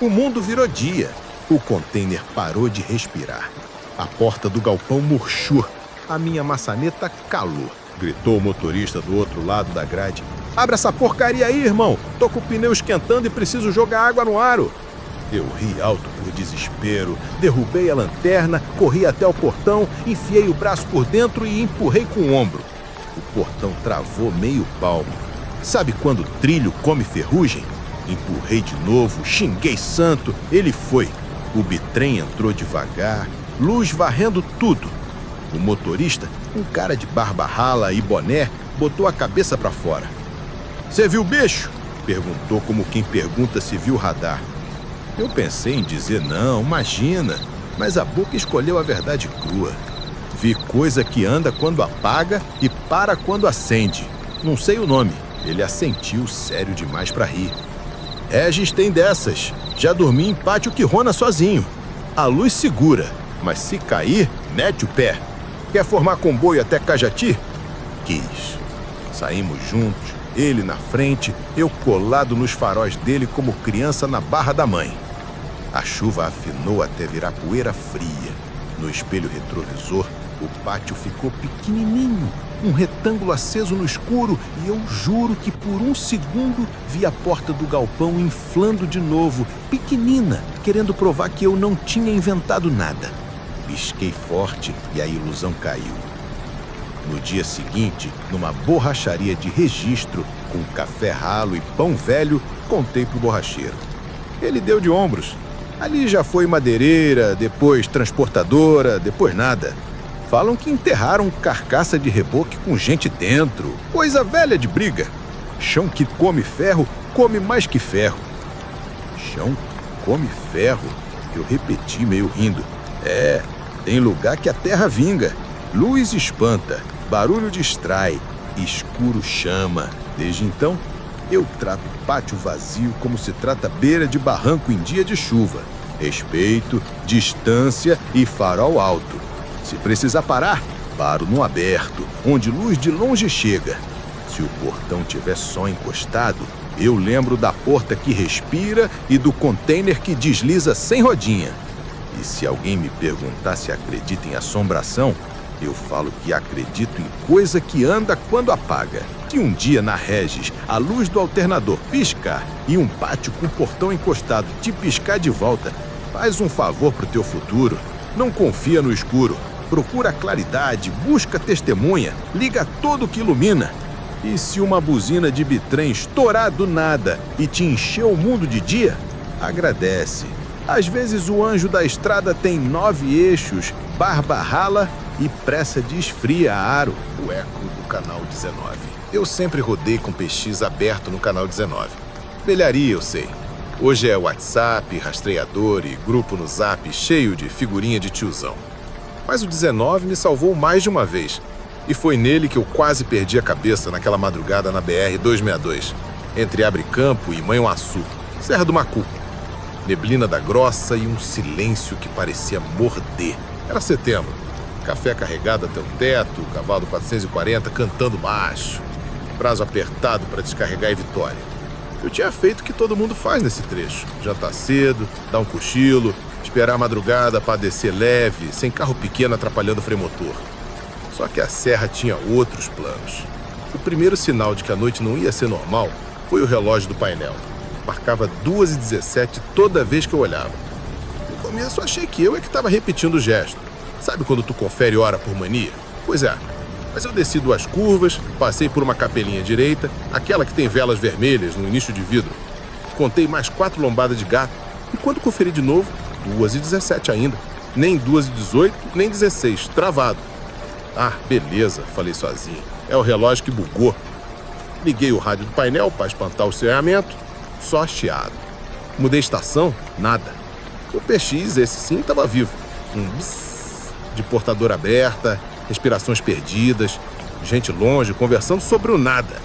[SPEAKER 2] O mundo virou dia. O container parou de respirar. A porta do galpão murchou. A minha maçaneta calou. Gritou o motorista do outro lado da grade. Abre essa porcaria aí, irmão. Tô com o pneu esquentando e preciso jogar água no aro. Eu ri alto por desespero. Derrubei a lanterna, corri até o portão, enfiei o braço por dentro e empurrei com o ombro. O portão travou meio palmo. Sabe quando o trilho come ferrugem? Empurrei de novo, xinguei santo. Ele foi. O bitrem entrou devagar, luz varrendo tudo. O motorista, um cara de barba rala e boné, botou a cabeça para fora. Você viu o bicho? Perguntou como quem pergunta se viu o radar. Eu pensei em dizer não, imagina, mas a boca escolheu a verdade crua. Vi coisa que anda quando apaga e para quando acende. Não sei o nome. Ele assentiu sério demais para rir. Regis tem dessas. Já dormi em pátio que rona sozinho. A luz segura, mas se cair, mete o pé. Quer formar comboio até Cajati? Quis. Saímos juntos, ele na frente, eu colado nos faróis dele como criança na barra da mãe. A chuva afinou até virar poeira fria. No espelho retrovisor, o pátio ficou pequenininho, um retângulo aceso no escuro, e eu juro que por um segundo vi a porta do galpão inflando de novo, pequenina, querendo provar que eu não tinha inventado nada. Pisquei forte e a ilusão caiu. No dia seguinte, numa borracharia de registro, com café ralo e pão velho, contei pro borracheiro. Ele deu de ombros. Ali já foi madeireira, depois transportadora, depois nada. Falam que enterraram carcaça de reboque com gente dentro. Coisa velha de briga. Chão que come ferro, come mais que ferro. Chão come ferro? Eu repeti meio rindo. É, tem lugar que a terra vinga. Luz espanta, barulho distrai, escuro chama. Desde então, eu trato pátio vazio como se trata beira de barranco em dia de chuva. Respeito, distância e farol alto. Se precisar parar, paro no aberto, onde luz de longe chega. Se o portão tiver só encostado, Eu lembro da porta que respira e do container que desliza sem rodinha. E se alguém me perguntar se acredita em assombração, eu falo que acredito em coisa que anda quando apaga. Se um dia na Regis a luz do alternador piscar e um pátio com o portão encostado te piscar de volta, faz um favor pro teu futuro. Não confia no escuro. Procura claridade, busca testemunha, liga tudo que ilumina. E se uma buzina de bitrem estourar do nada e te encher o mundo de dia, agradece. Às vezes o anjo da estrada tem 9 eixos, barba rala e pressa de esfria aro.
[SPEAKER 1] O eco do canal 19. Eu sempre rodei com PX aberto no canal 19. Velharia, eu sei. Hoje é WhatsApp, rastreador e grupo no Zap cheio de figurinha de tiozão. Mas o 19 me salvou mais de uma vez. E foi nele que eu quase perdi a cabeça naquela madrugada na BR-262, entre Abre-Campo e Manhuaçu, Serra do Macuco. Neblina da grossa e um silêncio que parecia morder. Era setembro. Café carregado até o teto, cavalo 440 cantando baixo. Prazo apertado para descarregar em Vitória. Eu tinha feito o que todo mundo faz nesse trecho. Jantar cedo, dar um cochilo, esperar a madrugada para descer leve, sem carro pequeno atrapalhando o freio motor. Só que a serra tinha outros planos. O primeiro sinal de que a noite não ia ser normal foi o relógio do painel. Marcava 2h17 toda vez que eu olhava. No começo achei que eu é que estava repetindo o gesto. Sabe quando tu confere hora por mania? Pois é. Mas eu desci 2 curvas, passei por uma capelinha direita, aquela que tem velas vermelhas no início de vidro. Contei mais 4 lombadas de gato e quando conferi de novo, 2h17 ainda. Nem 2h18, nem 16, travado. Ah, beleza, falei sozinho. É o relógio que bugou. Liguei o rádio do painel para espantar o cerramento, só chiado. Mudei estação, nada. O PX, esse sim, estava vivo. Um bzzz de portadora aberta, respirações perdidas, gente longe conversando sobre o nada.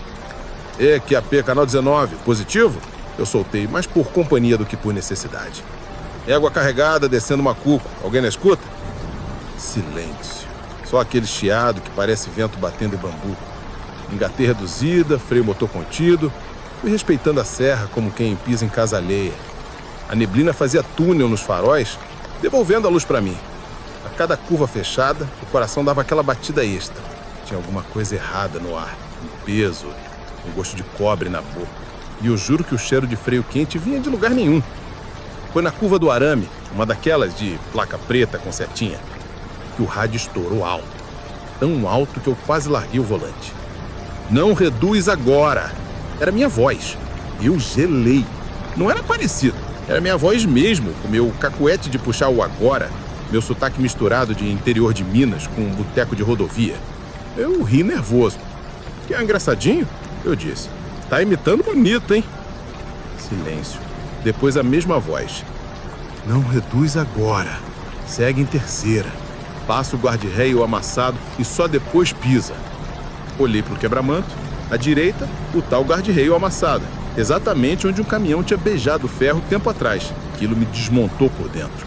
[SPEAKER 1] QAP, canal 19, positivo? Eu soltei, mais por companhia do que por necessidade. Égua carregada, descendo Macuco. Alguém na escuta? Silêncio. Só aquele chiado que parece vento batendo em bambu. Engatei reduzida, freio motor contido. Fui respeitando a serra como quem pisa em casa alheia. A neblina fazia túnel nos faróis, devolvendo a luz para mim. A cada curva fechada, o coração dava aquela batida extra. Tinha alguma coisa errada no ar. Um peso, um gosto de cobre na boca. E eu juro que o cheiro de freio quente vinha de lugar nenhum. Foi na curva do arame, uma daquelas de placa preta com setinha, que o rádio estourou alto. Tão alto que eu quase larguei o volante. Não reduz agora! Era minha voz. Eu gelei. Não era parecido. Era minha voz mesmo, com meu cacuete de puxar o agora, meu sotaque misturado de interior de Minas com um boteco de rodovia. Eu ri nervoso. Que é engraçadinho? Eu disse. Tá imitando bonito, hein? Silêncio. Depois a mesma voz. Não reduz agora. Segue em terceira. Passa o guarda-reio amassado e só depois pisa. Olhei pro quebra-manto. À direita, o tal guarda-reio amassado. Exatamente onde um caminhão tinha beijado o ferro tempo atrás. Aquilo me desmontou por dentro.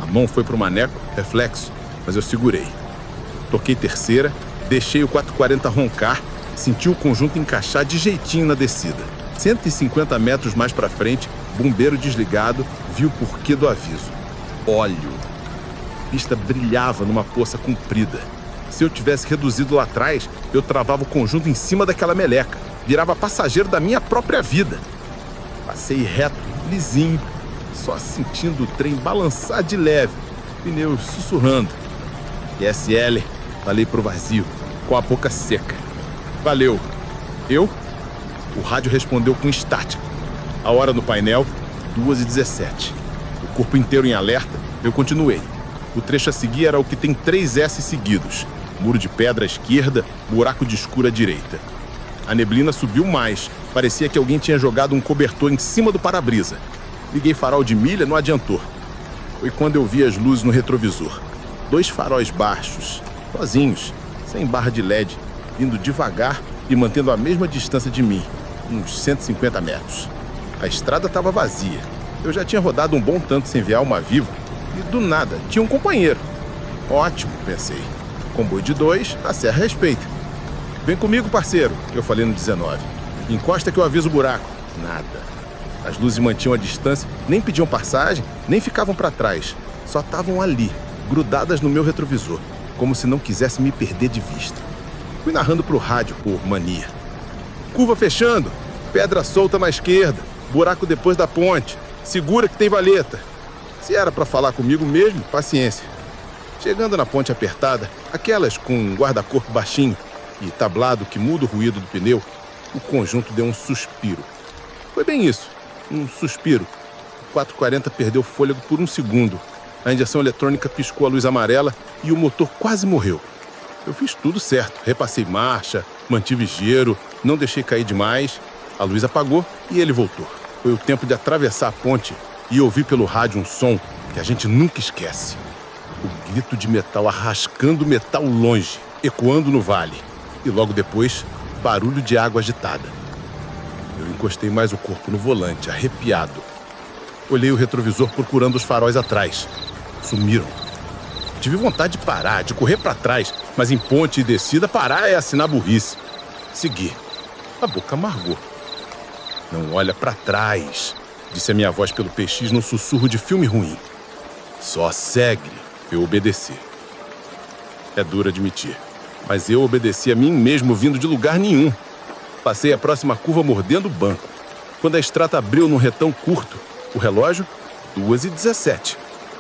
[SPEAKER 1] A mão foi pro maneco, reflexo, mas eu segurei. Toquei terceira, deixei o 440 roncar, senti o conjunto encaixar de jeitinho na descida. 150 metros mais pra frente, bombeiro desligado, viu o porquê do aviso. Óleo. A pista brilhava numa poça comprida. Se eu tivesse reduzido lá atrás, eu travava o conjunto em cima daquela meleca. Virava passageiro da minha própria vida. Passei reto, lisinho, só sentindo o trem balançar de leve, pneus sussurrando. ISL, falei pro vazio, com a boca seca. Valeu. Eu? O rádio respondeu com estática. A hora no painel, 2h17. O corpo inteiro em alerta, eu continuei. O trecho a seguir era o que tem 3 S seguidos. Muro de pedra à esquerda, buraco de escuro à direita. A neblina subiu mais. Parecia que alguém tinha jogado um cobertor em cima do para-brisa. Liguei farol de milha, não adiantou. Foi quando eu vi as luzes no retrovisor. 2 faróis baixos, sozinhos, sem barra de LED, indo devagar e mantendo a mesma distância de mim, uns 150 metros. A estrada estava vazia. Eu já tinha rodado um bom tanto sem ver alma viva e, do nada, tinha um companheiro. Ótimo, pensei. Comboio de 2, a serra respeita. Vem comigo, parceiro, eu falei no 19. Encosta que eu aviso o buraco.
[SPEAKER 2] Nada. As luzes mantinham a distância, nem pediam passagem, nem ficavam para trás. Só estavam ali, grudadas no meu retrovisor, como se não quisesse me perder de vista. Fui narrando pro rádio, por mania. Curva fechando, pedra solta na esquerda, buraco depois da ponte, segura que tem valeta. Se era para falar comigo mesmo, paciência. Chegando na ponte apertada, aquelas com um guarda-corpo baixinho e tablado que muda o ruído do pneu, o conjunto deu um suspiro. Foi bem isso, um suspiro. O 440 perdeu fôlego por um segundo. A injeção eletrônica piscou a luz amarela e o motor quase morreu. Eu fiz tudo certo, repassei marcha, mantive giro, não deixei cair demais. A luz apagou e ele voltou. Foi o tempo de atravessar a ponte e ouvir pelo rádio um som que a gente nunca esquece. O grito de metal arrascando o metal longe, ecoando no vale. E logo depois, barulho de água agitada. Eu encostei mais o corpo no volante, arrepiado. Olhei o retrovisor procurando os faróis atrás. Sumiram. Tive vontade de parar, de correr para trás, mas em ponte e descida parar é assinar burrice. Segui. A boca amargou. Não olha para trás, disse a minha voz pelo PX num sussurro de filme ruim. Só segue. Eu obedeci. É duro admitir, mas eu obedeci a mim mesmo vindo de lugar nenhum. Passei a próxima curva mordendo o banco. Quando a estrada abriu num retão curto, o relógio, 2h17.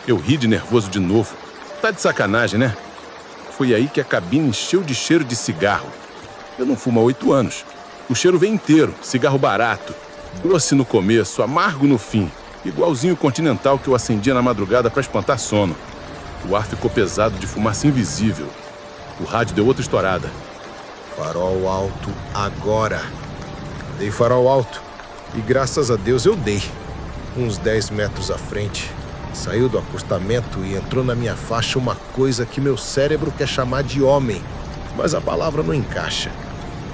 [SPEAKER 2] Eu ri de nervoso de novo. Tá de sacanagem, né? Foi aí que a cabine encheu de cheiro de cigarro. Eu não fumo há 8 anos. O cheiro vem inteiro, cigarro barato. Doce no começo, amargo no fim. Igualzinho o Continental que eu acendia na madrugada para espantar sono. O ar ficou pesado de fumaça invisível. O rádio deu outra estourada.
[SPEAKER 3] Farol alto agora. Dei farol alto. E graças a Deus eu dei. Uns 10 metros à frente. Saiu do acostamento e entrou na minha faixa uma coisa que meu cérebro quer chamar de homem. Mas a palavra não encaixa.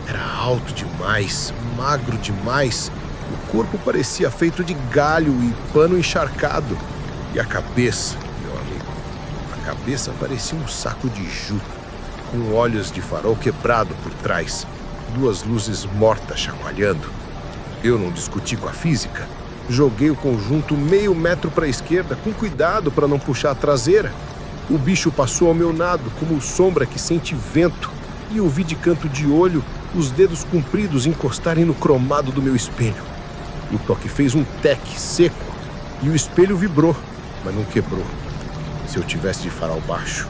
[SPEAKER 3] Era alto demais, magro demais. O corpo parecia feito de galho e pano encharcado. E a cabeça, meu amigo, a cabeça parecia um saco de jute, com olhos de farol quebrado por trás, 2 luzes mortas chacoalhando. Eu não discuti com a física. Joguei o conjunto meio metro para a esquerda, com cuidado para não puxar a traseira. O bicho passou ao meu lado como sombra que sente vento, e eu vi de canto de olho os dedos compridos encostarem no cromado do meu espelho. O toque fez um teque seco e o espelho vibrou, mas não quebrou. Se eu tivesse de farol baixo,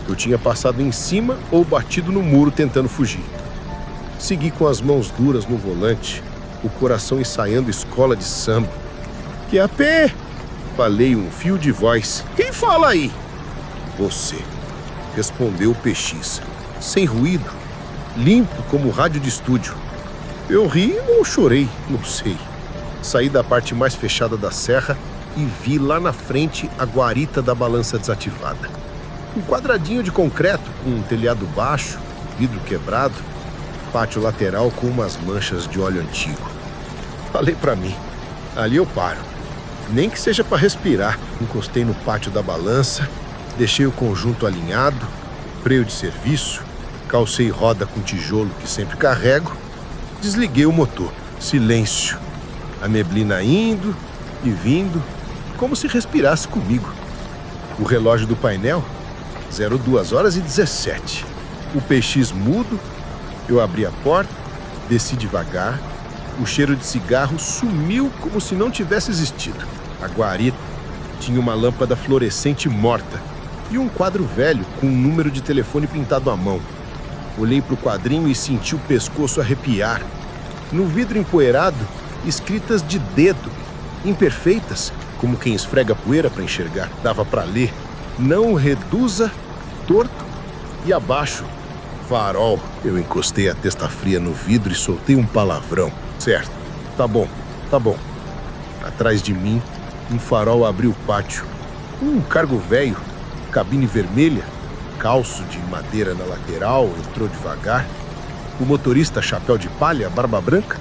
[SPEAKER 3] eu tinha passado em cima ou batido no muro tentando fugir. Segui com as mãos duras no volante, o coração ensaiando escola de samba. Que a pé? Falei um fio de voz. Quem fala aí? Você. Respondeu o PX, sem ruído, limpo como rádio de estúdio. Eu ri ou chorei, não sei. Saí da parte mais fechada da serra e vi lá na frente a guarita da balança desativada. Um quadradinho de concreto com um telhado baixo, vidro quebrado, pátio lateral com umas manchas de óleo antigo. Falei pra mim, ali eu paro. Nem que seja para respirar. Encostei no pátio da balança, deixei o conjunto alinhado, freio de serviço, calcei roda com tijolo que sempre carrego, desliguei o motor. Silêncio. A neblina indo e vindo, como se respirasse comigo. O relógio do painel, 02h17. O PX mudo, eu abri a porta, desci devagar. O cheiro de cigarro sumiu como se não tivesse existido. A guarita tinha uma lâmpada fluorescente morta e um quadro velho com um número de telefone pintado à mão. Olhei para o quadrinho e senti o pescoço arrepiar. No vidro empoeirado, escritas de dedo, imperfeitas, como quem esfrega poeira para enxergar. Dava para ler: não reduza, torto e abaixo. Farol. Eu encostei a testa fria no vidro e soltei um palavrão. Certo, tá bom. Atrás de mim, um farol abriu o pátio. Um cargo velho, cabine vermelha, calço de madeira na lateral, entrou devagar. O motorista, chapéu de palha, barba branca,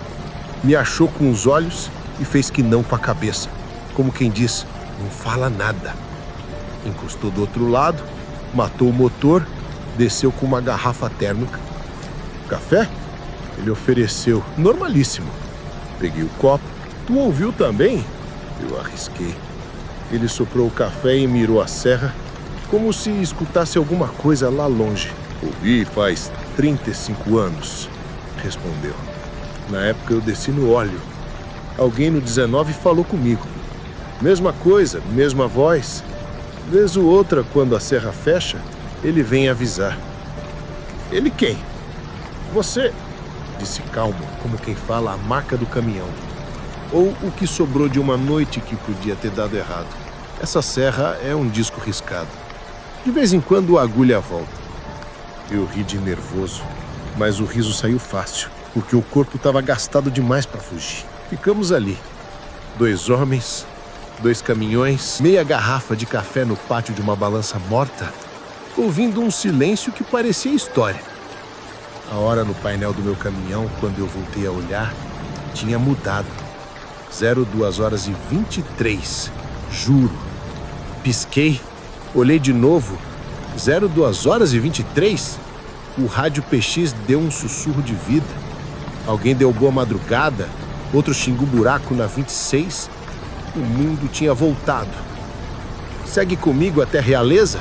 [SPEAKER 3] me achou com os olhos e fez que não com a cabeça, como quem diz, não fala nada. Encostou do outro lado, matou o motor, desceu com uma garrafa térmica. Café? Ele ofereceu, normalíssimo. Peguei o copo, Tu ouviu também? Eu arrisquei. Ele soprou o café e mirou a serra, como se escutasse alguma coisa lá longe. Ouvi faz 35 anos, respondeu. Na época eu desci no óleo. Alguém no 19 falou comigo. Mesma coisa, mesma voz. Vez ou outra, quando a serra fecha, ele vem avisar. Ele quem? Você, disse calmo, como quem fala a marca do caminhão. Ou o que sobrou de uma noite que podia ter dado errado. Essa serra é um disco riscado. De vez em quando a agulha volta. Eu ri de nervoso, mas o riso saiu fácil, porque o corpo estava gastado demais para fugir. Ficamos ali. 2 homens, 2 caminhões, meia garrafa de café no pátio de uma balança morta, ouvindo um silêncio que parecia história. A hora no painel do meu caminhão, quando eu voltei a olhar, tinha mudado. 02h23, juro. Pisquei, olhei de novo. 02h23? O rádio PX deu um sussurro de vida. Alguém deu boa madrugada, outro xingou buraco na 26. O mundo tinha voltado. Segue comigo até Realeza?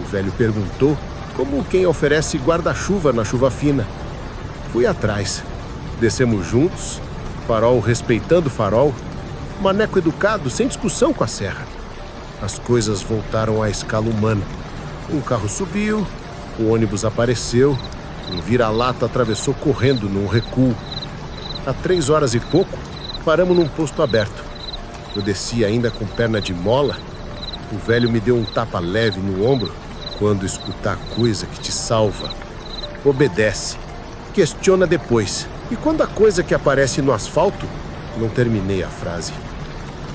[SPEAKER 3] O velho perguntou, como quem oferece guarda-chuva na chuva fina. Fui atrás. Descemos juntos, farol respeitando o farol, maneco educado, sem discussão com a serra. As coisas voltaram à escala humana. Um carro subiu, o ônibus apareceu, um vira-lata atravessou correndo num recuo. Há 3 horas e pouco, paramos num posto aberto. Eu desci ainda com perna de mola. O velho me deu um tapa leve no ombro. Quando escutar a coisa que te salva, obedece. Questiona depois. E quando a coisa que aparece no asfalto, não terminei a frase.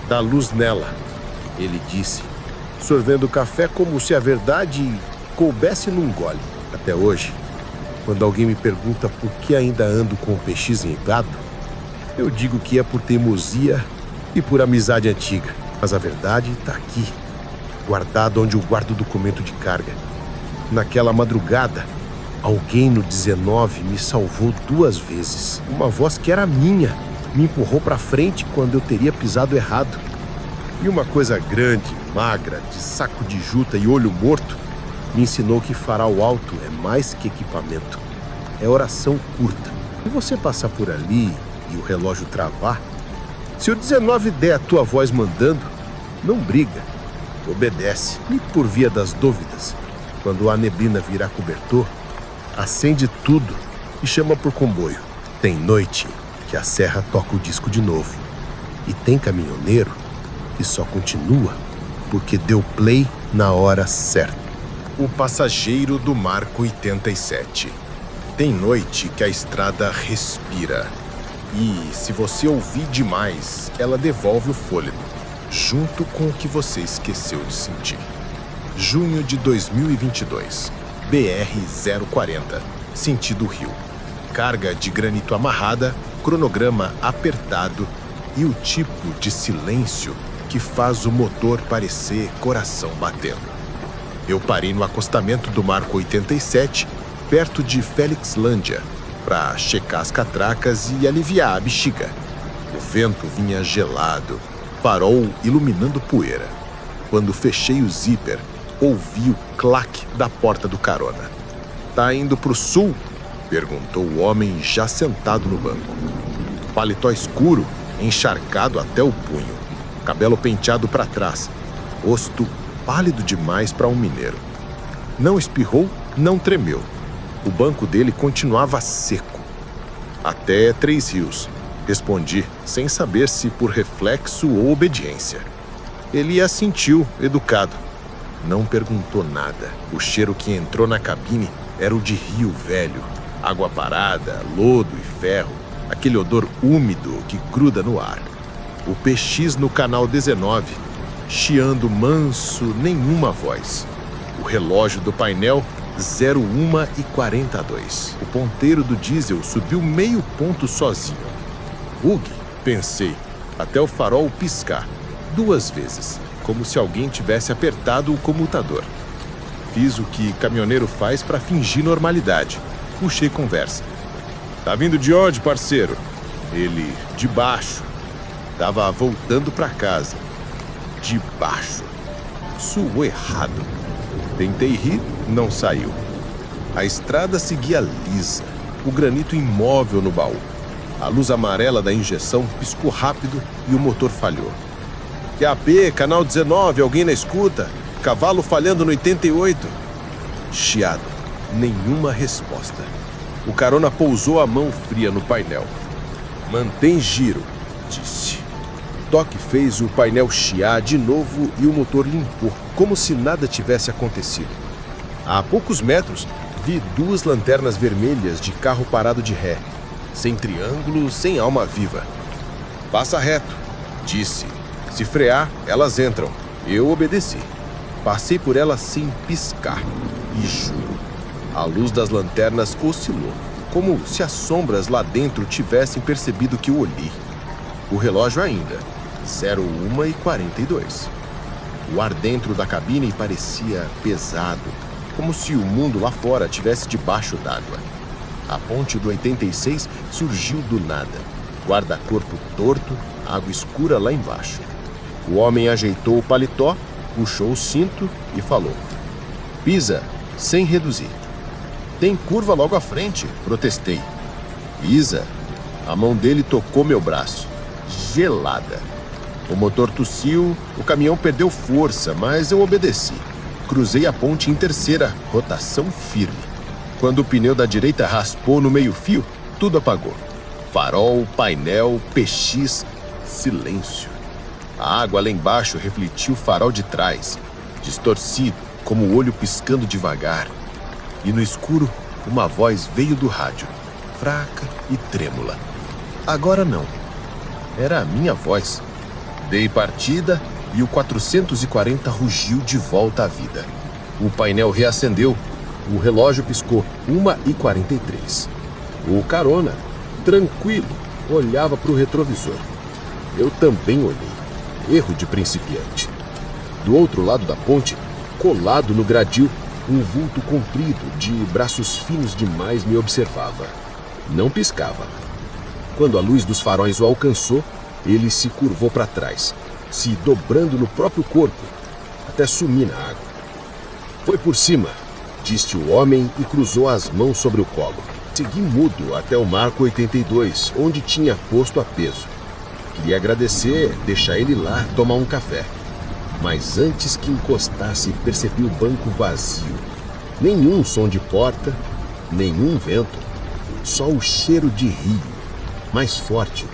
[SPEAKER 3] Dá luz nela, ele disse, sorvendo o café como se a verdade coubesse num gole. Até hoje, quando alguém me pergunta por que ainda ando com o PX enrugado, eu digo que é por teimosia e por amizade antiga. Mas a verdade está aqui, guardado onde eu guardo o documento de carga. Naquela madrugada, alguém no 19 me salvou 2 vezes. Uma voz que era minha me empurrou para frente quando eu teria pisado errado. E uma coisa grande, magra, de saco de juta e olho morto, me ensinou que farol alto é mais que equipamento. É oração curta. Se você passar por ali e o relógio travar, se o 19 der a tua voz mandando, não briga, obedece. E por via das dúvidas, quando a neblina virar cobertor, acende tudo e chama por comboio. Tem noite que a serra toca o disco de novo. E tem caminhoneiro que só continua porque deu play na hora certa.
[SPEAKER 1] O passageiro do Marco 87. Tem noite que a estrada respira. E, se você ouvir demais, ela devolve o fôlego, junto com o que você esqueceu de sentir. Junho de 2022. BR-040, sentido Rio. Carga de granito amarrada, cronograma apertado e o tipo de silêncio que faz o motor parecer coração batendo. Eu parei no acostamento do Marco 87, perto de Felixlândia, para checar as catracas e aliviar a bexiga. O vento vinha gelado, farol iluminando poeira. Quando fechei o zíper, ouvi o claque da porta do carona. Tá indo pro sul? Perguntou o homem já sentado no banco. Paletó escuro, encharcado até o punho. Cabelo penteado para trás. Rosto pálido demais para um mineiro. Não espirrou, não tremeu. O banco dele continuava seco. Até 3 Rios, respondi, sem saber se por reflexo ou obediência. Ele assentiu, educado. Não perguntou nada. O cheiro que entrou na cabine era o de rio velho. Água parada, lodo e ferro. Aquele odor úmido que gruda no ar. O PX no canal 19, chiando manso, nenhuma voz. O relógio do painel, 01h42. O ponteiro do diesel subiu meio ponto sozinho. Bug, pensei, até o farol piscar. 2 vezes, como se alguém tivesse apertado o comutador. Fiz o que caminhoneiro faz para fingir normalidade. Puxei conversa. Tá vindo de onde, parceiro? Ele, de baixo.
[SPEAKER 2] Estava voltando para casa. De baixo. Suou errado. Tentei rir, não saiu. A estrada seguia lisa, o granito imóvel no baú. A luz amarela da injeção piscou rápido e o motor falhou. QAP, canal 19, alguém na escuta? Cavalo falhando no 88. Chiado, nenhuma resposta. O carona pousou a mão fria no painel. Mantém giro, disse. Toque fez o painel chiar de novo e o motor limpou, como se nada tivesse acontecido. A poucos metros, vi 2 lanternas vermelhas de carro parado de ré, sem triângulo, sem alma viva. Passa reto, disse. Se frear, elas entram. Eu obedeci. Passei por elas sem piscar. E juro, a luz das lanternas oscilou, como se as sombras lá dentro tivessem percebido que eu olhei. O relógio ainda, 01h42. O ar dentro da cabine parecia pesado, como se o mundo lá fora estivesse debaixo d'água. A ponte do 86 surgiu do nada. Guarda-corpo torto, água escura lá embaixo. O homem ajeitou o paletó, puxou o cinto e falou. Pisa, sem reduzir. Tem curva logo à frente, protestei. Pisa. A mão dele tocou meu braço. Gelada. O motor tossiu, o caminhão perdeu força, mas eu obedeci. Cruzei a ponte em terceira, rotação firme. Quando o pneu da direita raspou no meio-fio, tudo apagou. Farol, painel, PX, silêncio. A água lá embaixo refletiu o farol de trás, distorcido, como o olho piscando devagar. E no escuro, uma voz veio do rádio, fraca e trêmula. Agora não. Era a minha voz. Dei partida e o 440 rugiu de volta à vida. O painel reacendeu, o relógio piscou 1h43. O carona, tranquilo, olhava para o retrovisor. Eu também olhei. Erro de principiante. Do outro lado da ponte, colado no gradil, um vulto comprido, de braços finos demais, me observava. Não piscava. Quando a luz dos faróis o alcançou, ele se curvou para trás, se dobrando no próprio corpo, até sumir na água. Foi por cima, disse o homem e cruzou as mãos sobre o colo. Segui mudo até o marco 82, onde tinha posto a peso. Queria agradecer, deixar ele lá tomar um café. Mas antes que encostasse, percebi o banco vazio. Nenhum som de porta, nenhum vento. Só o cheiro de rio, mais forte,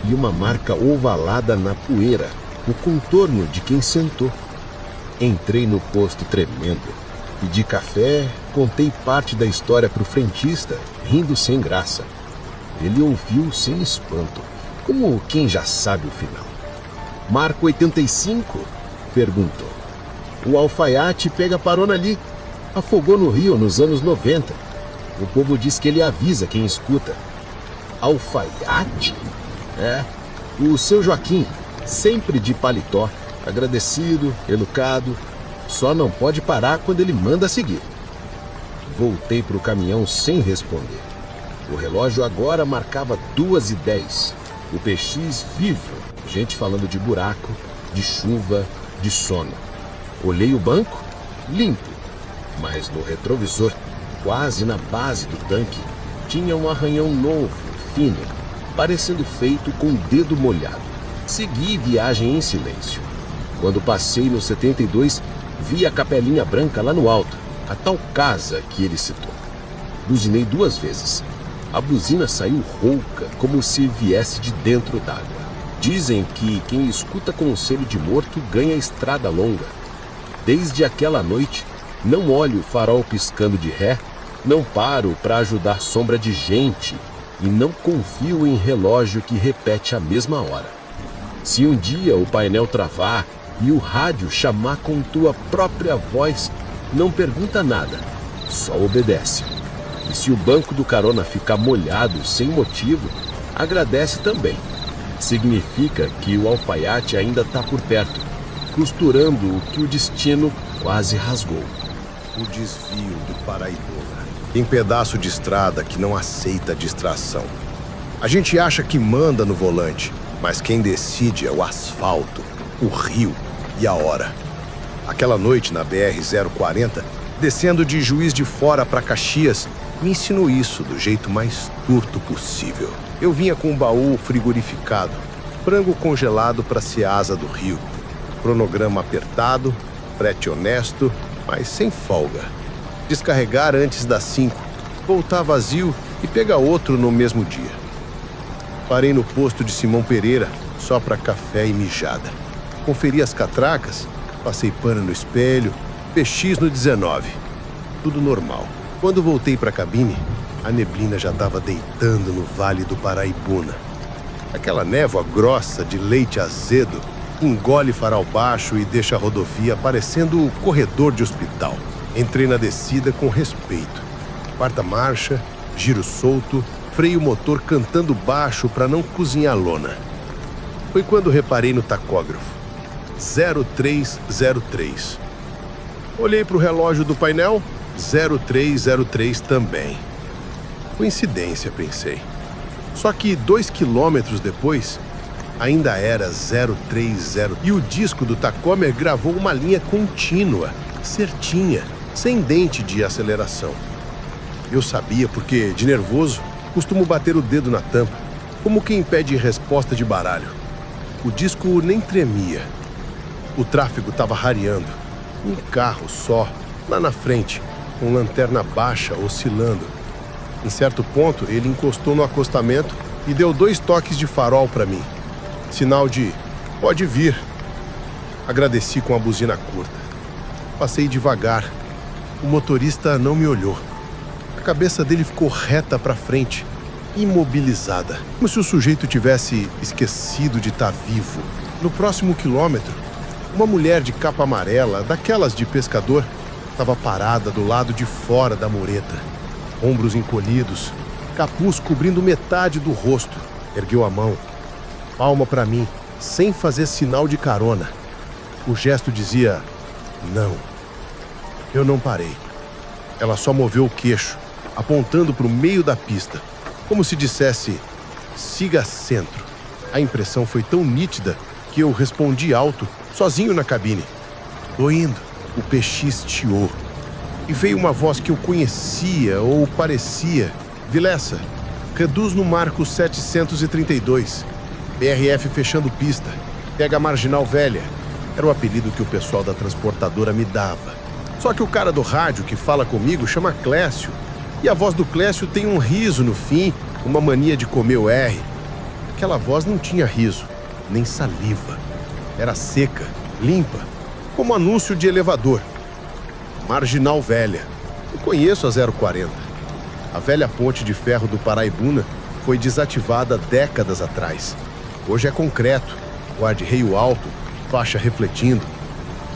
[SPEAKER 2] e uma marca ovalada na poeira, o contorno de quem sentou. Entrei no posto tremendo. Pedi café, contei parte da história para o frentista, rindo sem graça. Ele ouviu sem espanto, como quem já sabe o final. Marco 85? Perguntou. O alfaiate pega parona ali. Afogou no rio nos anos 90. O povo diz que ele avisa quem escuta. Alfaiate? É, o seu Joaquim, sempre de paletó, agradecido, educado, só não pode parar quando ele manda seguir. Voltei para o caminhão sem responder. O relógio agora marcava 2h10. O PX vivo, gente falando de buraco, de chuva, de sono. Olhei o banco, limpo, mas no retrovisor, quase na base do tanque, tinha um arranhão novo, fino, parecendo feito com o dedo molhado. Segui viagem em silêncio. Quando passei no 72, vi a capelinha branca lá no alto, a tal casa que ele citou. Buzinei 2 vezes. A buzina saiu rouca, como se viesse de dentro d'água. Dizem que quem escuta conselho de morto ganha estrada longa. Desde aquela noite, não olho o farol piscando de ré, não paro para ajudar sombra de gente e não confio em relógio que repete a mesma hora. Se um dia o painel travar e o rádio chamar com tua própria voz, não pergunta nada, só obedece. E se o banco do carona ficar molhado sem motivo, agradece também. Significa que o alfaiate ainda está por perto, costurando o que o destino quase rasgou.
[SPEAKER 3] O desvio do Paraibuna. Tem pedaço de estrada que não aceita distração. A gente acha que manda no volante, Mas quem decide é o asfalto, o rio e a hora. Aquela noite na BR-040, descendo de Juiz de Fora para Caxias, me ensinou isso do jeito mais torto possível. Eu vinha com um baú frigorificado, frango congelado para Ceasa do Rio, cronograma apertado, frete honesto, mas sem folga. Descarregar antes das 5, voltar vazio e pegar outro no mesmo dia. Parei no posto de Simão Pereira só para café e mijada. Conferi as catracas, passei pano no espelho, PX no 19. Tudo normal. Quando voltei para a cabine, a neblina já estava deitando no Vale do Paraibuna. Aquela névoa grossa de leite azedo engole farol baixo e deixa a rodovia parecendo o corredor de hospital. Entrei na descida com respeito. Quarta marcha, giro solto, freio motor cantando baixo para não cozinhar lona. Foi quando reparei no tacógrafo. 0303. Olhei para o relógio do painel, 0303 também. Coincidência, pensei. Só que 2 quilômetros depois, ainda era 030 e o disco do tacômetro gravou uma linha contínua, certinha, sem dente de aceleração. Eu sabia porque, de nervoso, costumo bater o dedo na tampa, como quem pede resposta de baralho. O disco nem tremia. O tráfego estava rareando. Um carro só, lá na frente, com lanterna baixa, oscilando. Em certo ponto, ele encostou no acostamento e deu 2 toques de farol para mim. Sinal de pode vir. Agradeci com a buzina curta. Passei devagar. O motorista não me olhou. A cabeça dele ficou reta para frente, imobilizada, como se o sujeito tivesse esquecido de estar vivo. No próximo quilômetro, uma mulher de capa amarela, daquelas de pescador, estava parada do lado de fora da mureta. Ombros encolhidos, capuz cobrindo metade do rosto. Ergueu a mão, palma para mim, sem fazer sinal de carona. O gesto dizia, não. Eu não parei. Ela só moveu o queixo, apontando para o meio da pista, como se dissesse, siga centro. A impressão foi tão nítida que eu respondi alto, sozinho na cabine. Tô indo. O PX chiou. E veio uma voz que eu conhecia ou parecia. Vilessa, reduz no marco 732. BRF fechando pista. Pega a Marginal Velha. Era o apelido que o pessoal da transportadora me dava. Só que o cara do rádio que fala comigo chama Clécio. E a voz do Clécio tem um riso no fim, uma mania de comer o R. Aquela voz não tinha riso, nem saliva. Era seca, limpa, como anúncio de elevador. Marginal Velha. Eu conheço a 040. A velha ponte de ferro do Paraibuna foi desativada décadas atrás. Hoje é concreto, guarda-reio alto, faixa refletindo.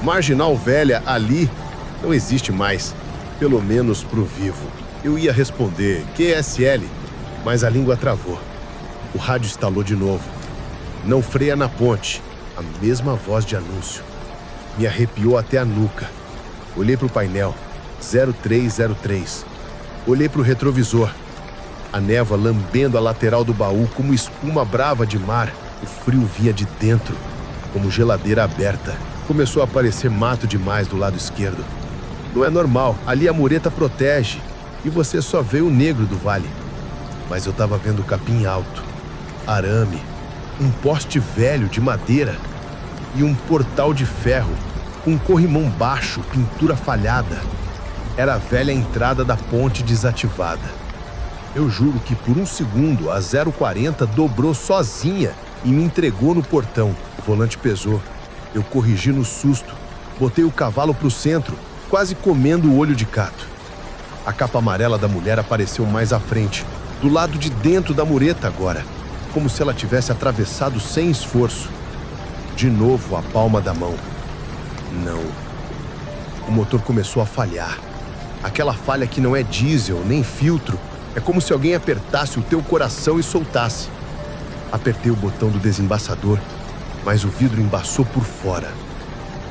[SPEAKER 3] Marginal Velha ali não existe mais, pelo menos pro vivo. Eu ia responder QSL, mas a língua travou. O rádio estalou de novo. Não freia na ponte. A mesma voz de anúncio. Me arrepiou até a nuca. Olhei para o painel. 0303. Olhei para o retrovisor. A névoa lambendo a lateral do baú como espuma brava de mar. O frio vinha de dentro, como geladeira aberta. Começou a aparecer mato demais do lado esquerdo. Não é normal. Ali a mureta protege. E você só vê o negro do vale. Mas eu estava vendo capim alto, arame, um poste velho de madeira e um portal de ferro, um corrimão baixo, pintura falhada. Era a velha entrada da ponte desativada. Eu juro que por um segundo a 040 dobrou sozinha e me entregou no portão. O volante pesou. Eu corrigi no susto, botei o cavalo pro centro, quase comendo o olho de gato. A capa amarela da mulher apareceu mais à frente, do lado de dentro da mureta agora, como se ela tivesse atravessado sem esforço. De novo a palma da mão. Não. O motor começou a falhar. Aquela falha que não é diesel, nem filtro. É como se alguém apertasse o teu coração e soltasse. Apertei o botão do desembaçador, mas o vidro embaçou por fora.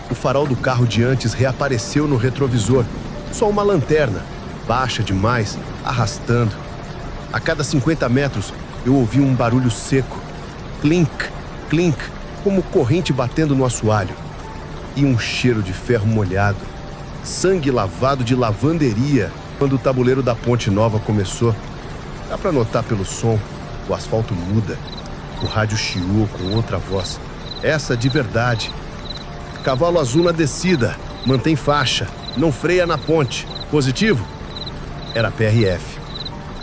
[SPEAKER 3] O farol do carro de antes reapareceu no retrovisor. Só uma lanterna, baixa demais, arrastando. A cada 50 metros, eu ouvi um barulho seco. Clink,
[SPEAKER 2] clink, como corrente batendo no assoalho. E um cheiro de ferro molhado, sangue lavado de lavanderia. Quando o tabuleiro da ponte nova começou, dá para notar pelo som, o asfalto muda. O rádio chiou com outra voz. Essa de verdade. Cavalo azul na descida, mantém faixa, não freia na ponte. Positivo? Era PRF.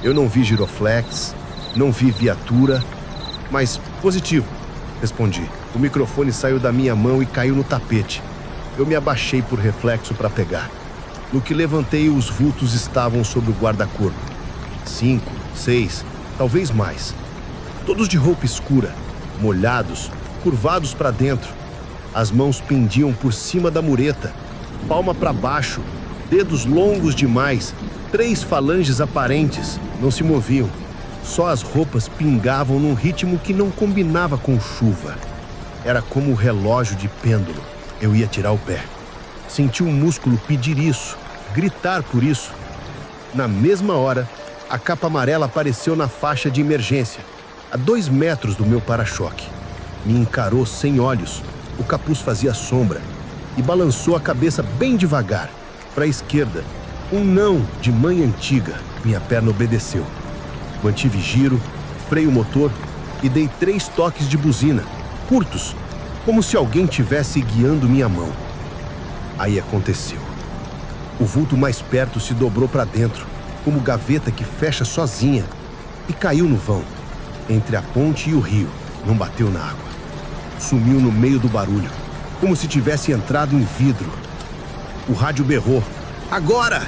[SPEAKER 2] Eu não vi giroflex, não vi viatura, mas positivo, respondi. O microfone saiu da minha mão e caiu no tapete. Eu me abaixei por reflexo para pegar. No que levantei, os vultos estavam sobre o guarda-corpo. 5, 6, talvez mais. Todos de roupa escura, molhados, curvados para dentro. As mãos pendiam por cima da mureta, palma para baixo, dedos longos demais, 3 falanges aparentes, não se moviam. Só as roupas pingavam num ritmo que não combinava com chuva. Era como o relógio de pêndulo. Eu ia tirar o pé. Senti um músculo pedir isso, gritar por isso. Na mesma hora, a capa amarela apareceu na faixa de emergência, a 2 metros do meu para-choque. Me encarou sem olhos, o capuz fazia sombra, e balançou a cabeça bem devagar, para a esquerda. Um não de mãe antiga. Minha perna obedeceu. Mantive giro, freio motor e dei 3 toques de buzina, curtos, como se alguém tivesse guiando minha mão. Aí aconteceu. O vulto mais perto se dobrou para dentro, como gaveta que fecha sozinha, e caiu no vão, entre a ponte e o rio. Não bateu na água. Sumiu no meio do barulho, como se tivesse entrado em vidro. O rádio berrou. Agora!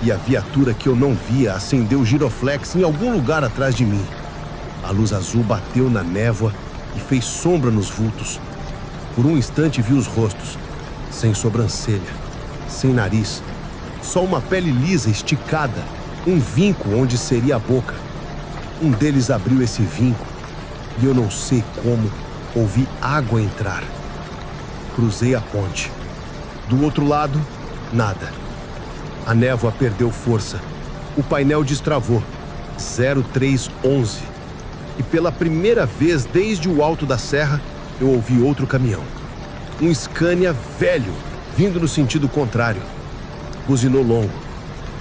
[SPEAKER 2] E a viatura que eu não via acendeu o giroflex em algum lugar atrás de mim. A luz azul bateu na névoa e fez sombra nos vultos. Por um instante vi os rostos, sem sobrancelha, sem nariz, só uma pele lisa esticada, um vinco onde seria a boca. Um deles abriu esse vinco e eu não sei como ouvi água entrar. Cruzei a ponte. Do outro lado, nada. A névoa perdeu força. O painel destravou. 0311. E pela primeira vez desde o alto da serra, eu ouvi outro caminhão. Um Scania velho, vindo no sentido contrário. Buzinou longo.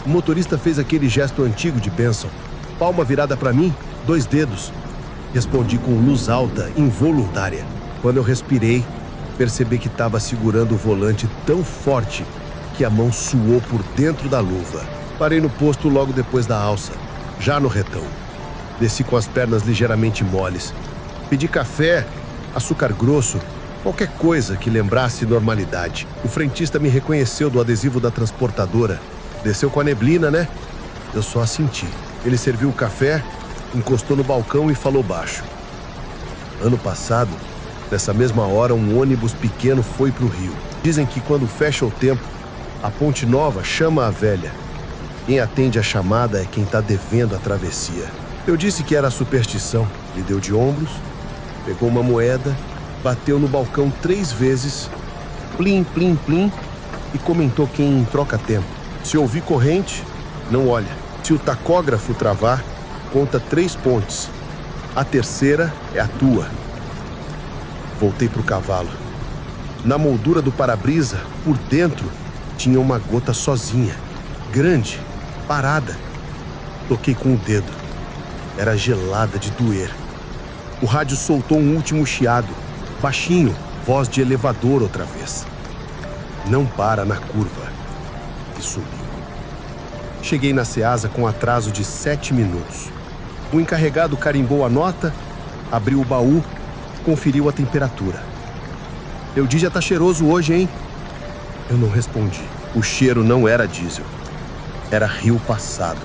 [SPEAKER 2] O motorista fez aquele gesto antigo de bênção. Palma virada para mim, 2 dedos. Respondi com luz alta, involuntária. Quando eu respirei, percebi que estava segurando o volante tão forte que a mão suou por dentro da luva. Parei no posto logo depois da alça, já no retão. Desci com as pernas ligeiramente moles. Pedi café, açúcar grosso, qualquer coisa que lembrasse normalidade. O frentista me reconheceu do adesivo da transportadora. Desceu com a neblina, né? Eu só assenti. Ele serviu o café, encostou no balcão e falou baixo. Ano passado, nessa mesma hora, um ônibus pequeno foi pro rio. Dizem que quando fecha o tempo, a ponte nova chama a velha. Quem atende a chamada é quem tá devendo a travessia. Eu disse que era superstição. Ele deu de ombros, pegou uma moeda, bateu no balcão 3 vezes, plim, plim, plim, e comentou que em troca-tempo. Se ouvir corrente, não olha. Se o tacógrafo travar, conta 3 pontes. A terceira é a tua. Voltei pro cavalo. Na moldura do para-brisa, por dentro, tinha uma gota sozinha, grande, parada. Toquei com o dedo. Era gelada de doer. O rádio soltou um último chiado, baixinho, voz de elevador outra vez. Não para na curva. E subiu. Cheguei na Ceasa com atraso de 7 minutos. O encarregado carimbou a nota, abriu o baú, conferiu a temperatura. Eu disse, já tá cheiroso hoje, hein? Eu não respondi. O cheiro não era diesel. Era rio passado.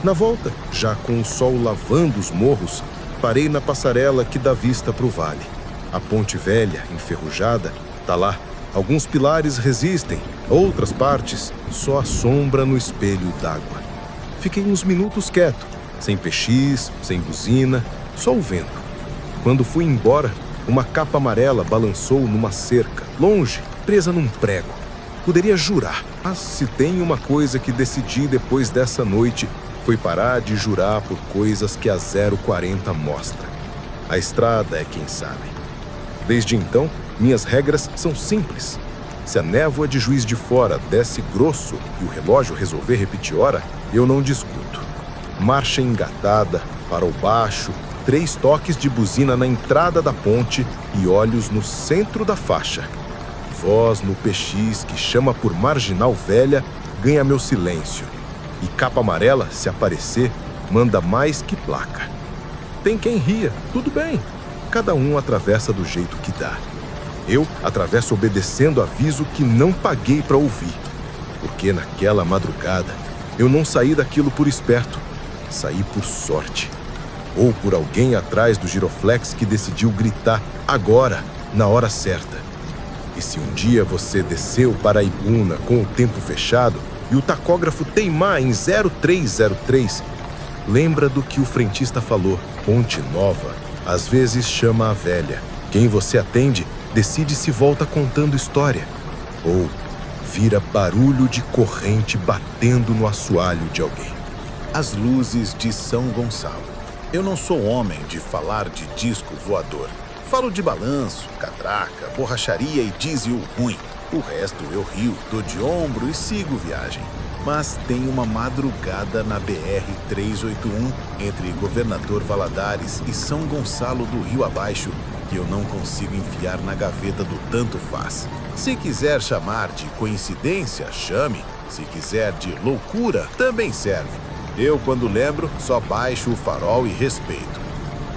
[SPEAKER 2] Na volta, já com o sol lavando os morros, parei na passarela que dá vista pro vale. A ponte velha, enferrujada, tá lá. Alguns pilares resistem, outras partes, só a sombra no espelho d'água. Fiquei uns minutos quieto, sem PX, sem buzina, só o vento. Quando fui embora, uma capa amarela balançou numa cerca, longe, presa num prego. Poderia jurar, mas se tem uma coisa que decidi depois dessa noite, foi parar de jurar por coisas que a 040 mostra. A estrada é quem sabe. Desde então, minhas regras são simples. Se a névoa de Juiz de Fora desce grosso e o relógio resolver repetir hora, eu não discuto. Marcha engatada, farol baixo, 3 toques de buzina na entrada da ponte e olhos no centro da faixa. Voz no PX que chama por Marginal Velha ganha meu silêncio. E capa amarela, se aparecer, manda mais que placa. Tem quem ria, tudo bem. Cada um atravessa do jeito que dá. Eu atravesso obedecendo aviso que não paguei para ouvir. Porque naquela madrugada, eu não saí daquilo por esperto. Saí por sorte. Ou por alguém atrás do giroflex que decidiu gritar agora, na hora certa. E se um dia você desceu para Ibuna com o tempo fechado e o tacógrafo teimar em 0303, lembra do que o frentista falou. Ponte Nova, às vezes chama a velha. Quem você atende decide se volta contando história. Ou vira barulho de corrente batendo no assoalho de alguém.
[SPEAKER 4] As luzes de São Gonçalo. Eu não sou homem de falar de disco voador. Falo de balanço, catraca, borracharia e diesel ruim. O resto eu rio, dou de ombro e sigo viagem. Mas tem uma madrugada na BR-381 entre Governador Valadares e São Gonçalo do Rio Abaixo que eu não consigo enfiar na gaveta do tanto faz. Se quiser chamar de coincidência, chame. Se quiser de loucura, também serve. Eu, quando lembro, só baixo o farol e respeito.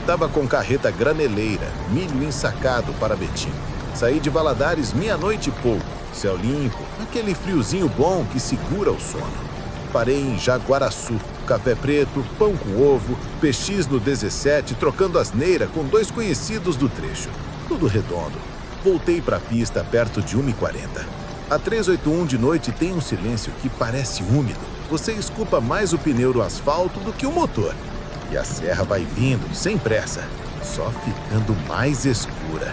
[SPEAKER 4] Tava com carreta graneleira, milho ensacado para Betim. Saí de Valadares meia-noite e pouco. Céu limpo, aquele friozinho bom que segura o sono. Parei em Jaguaraçu, café preto, pão com ovo, PX no 17, trocando asneira com 2 conhecidos do trecho. Tudo redondo. Voltei para a pista perto de 1h40. A 381 de noite tem um silêncio que parece úmido. Você escupa mais o pneu no asfalto do que o motor. E a serra vai vindo, sem pressa, só ficando mais escura.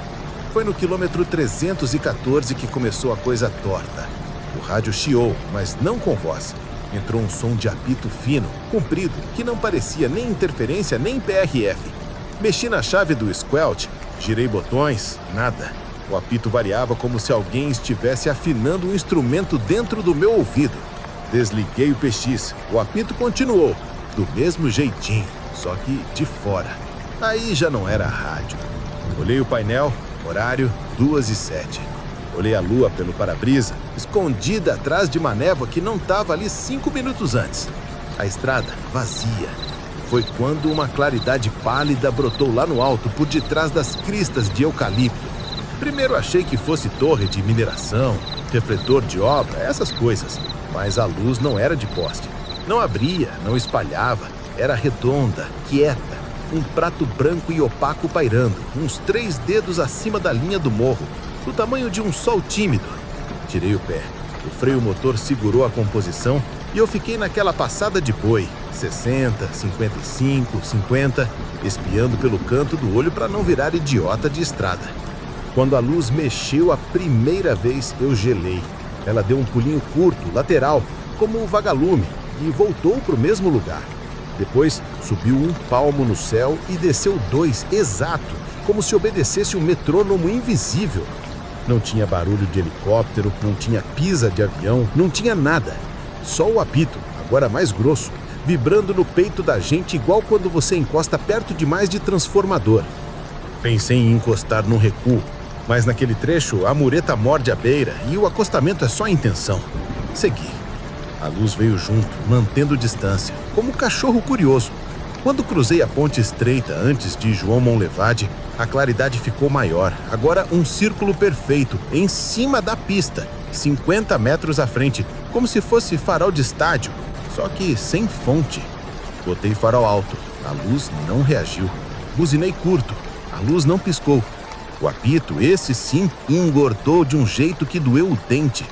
[SPEAKER 4] Foi no quilômetro 314 que começou a coisa torta. O rádio chiou, mas não com voz. Entrou um som de apito fino, comprido, que não parecia nem interferência nem PRF. Mexi na chave do squelch, girei botões, nada. O apito variava como se alguém estivesse afinando um instrumento dentro do meu ouvido. Desliguei o PX, o apito continuou, do mesmo jeitinho, só que de fora. Aí já não era rádio. Olhei o painel, horário 2h07. Olhei a lua pelo para-brisa, escondida atrás de uma névoa que não estava ali 5 minutos antes. A estrada vazia. Foi quando uma claridade pálida brotou lá no alto, por detrás das cristas de eucalipto. Primeiro achei que fosse torre de mineração, refletor de obra, essas coisas. Mas a luz não era de poste. Não abria, não espalhava. Era redonda, quieta. Um prato branco e opaco pairando, uns 3 dedos acima da linha do morro, do tamanho de um sol tímido. Tirei o pé. O freio motor segurou a composição e eu fiquei naquela passada de boi, 60, 55, 50, espiando pelo canto do olho para não virar idiota de estrada. Quando a luz mexeu a primeira vez, eu gelei. Ela deu um pulinho curto, lateral, como um vagalume, e voltou para o mesmo lugar. Depois, subiu 1 palmo no céu e desceu 2, exato, como se obedecesse um metrônomo invisível. Não tinha barulho de helicóptero, não tinha pisa de avião, não tinha nada. Só o apito, agora mais grosso, vibrando no peito da gente igual quando você encosta perto demais de transformador. Pensei em encostar num recuo, mas naquele trecho a mureta morde a beira e o acostamento é só intenção. Segui. A luz veio junto, mantendo distância, como um cachorro curioso. Quando cruzei a ponte estreita antes de João Monlevade, a claridade ficou maior. Agora um círculo perfeito, em cima da pista, 50 metros à frente, como se fosse farol de estádio, só que sem fonte. Botei farol alto, a luz não reagiu. Buzinei curto, a luz não piscou. O apito, esse sim, engordou de um jeito que doeu o dente.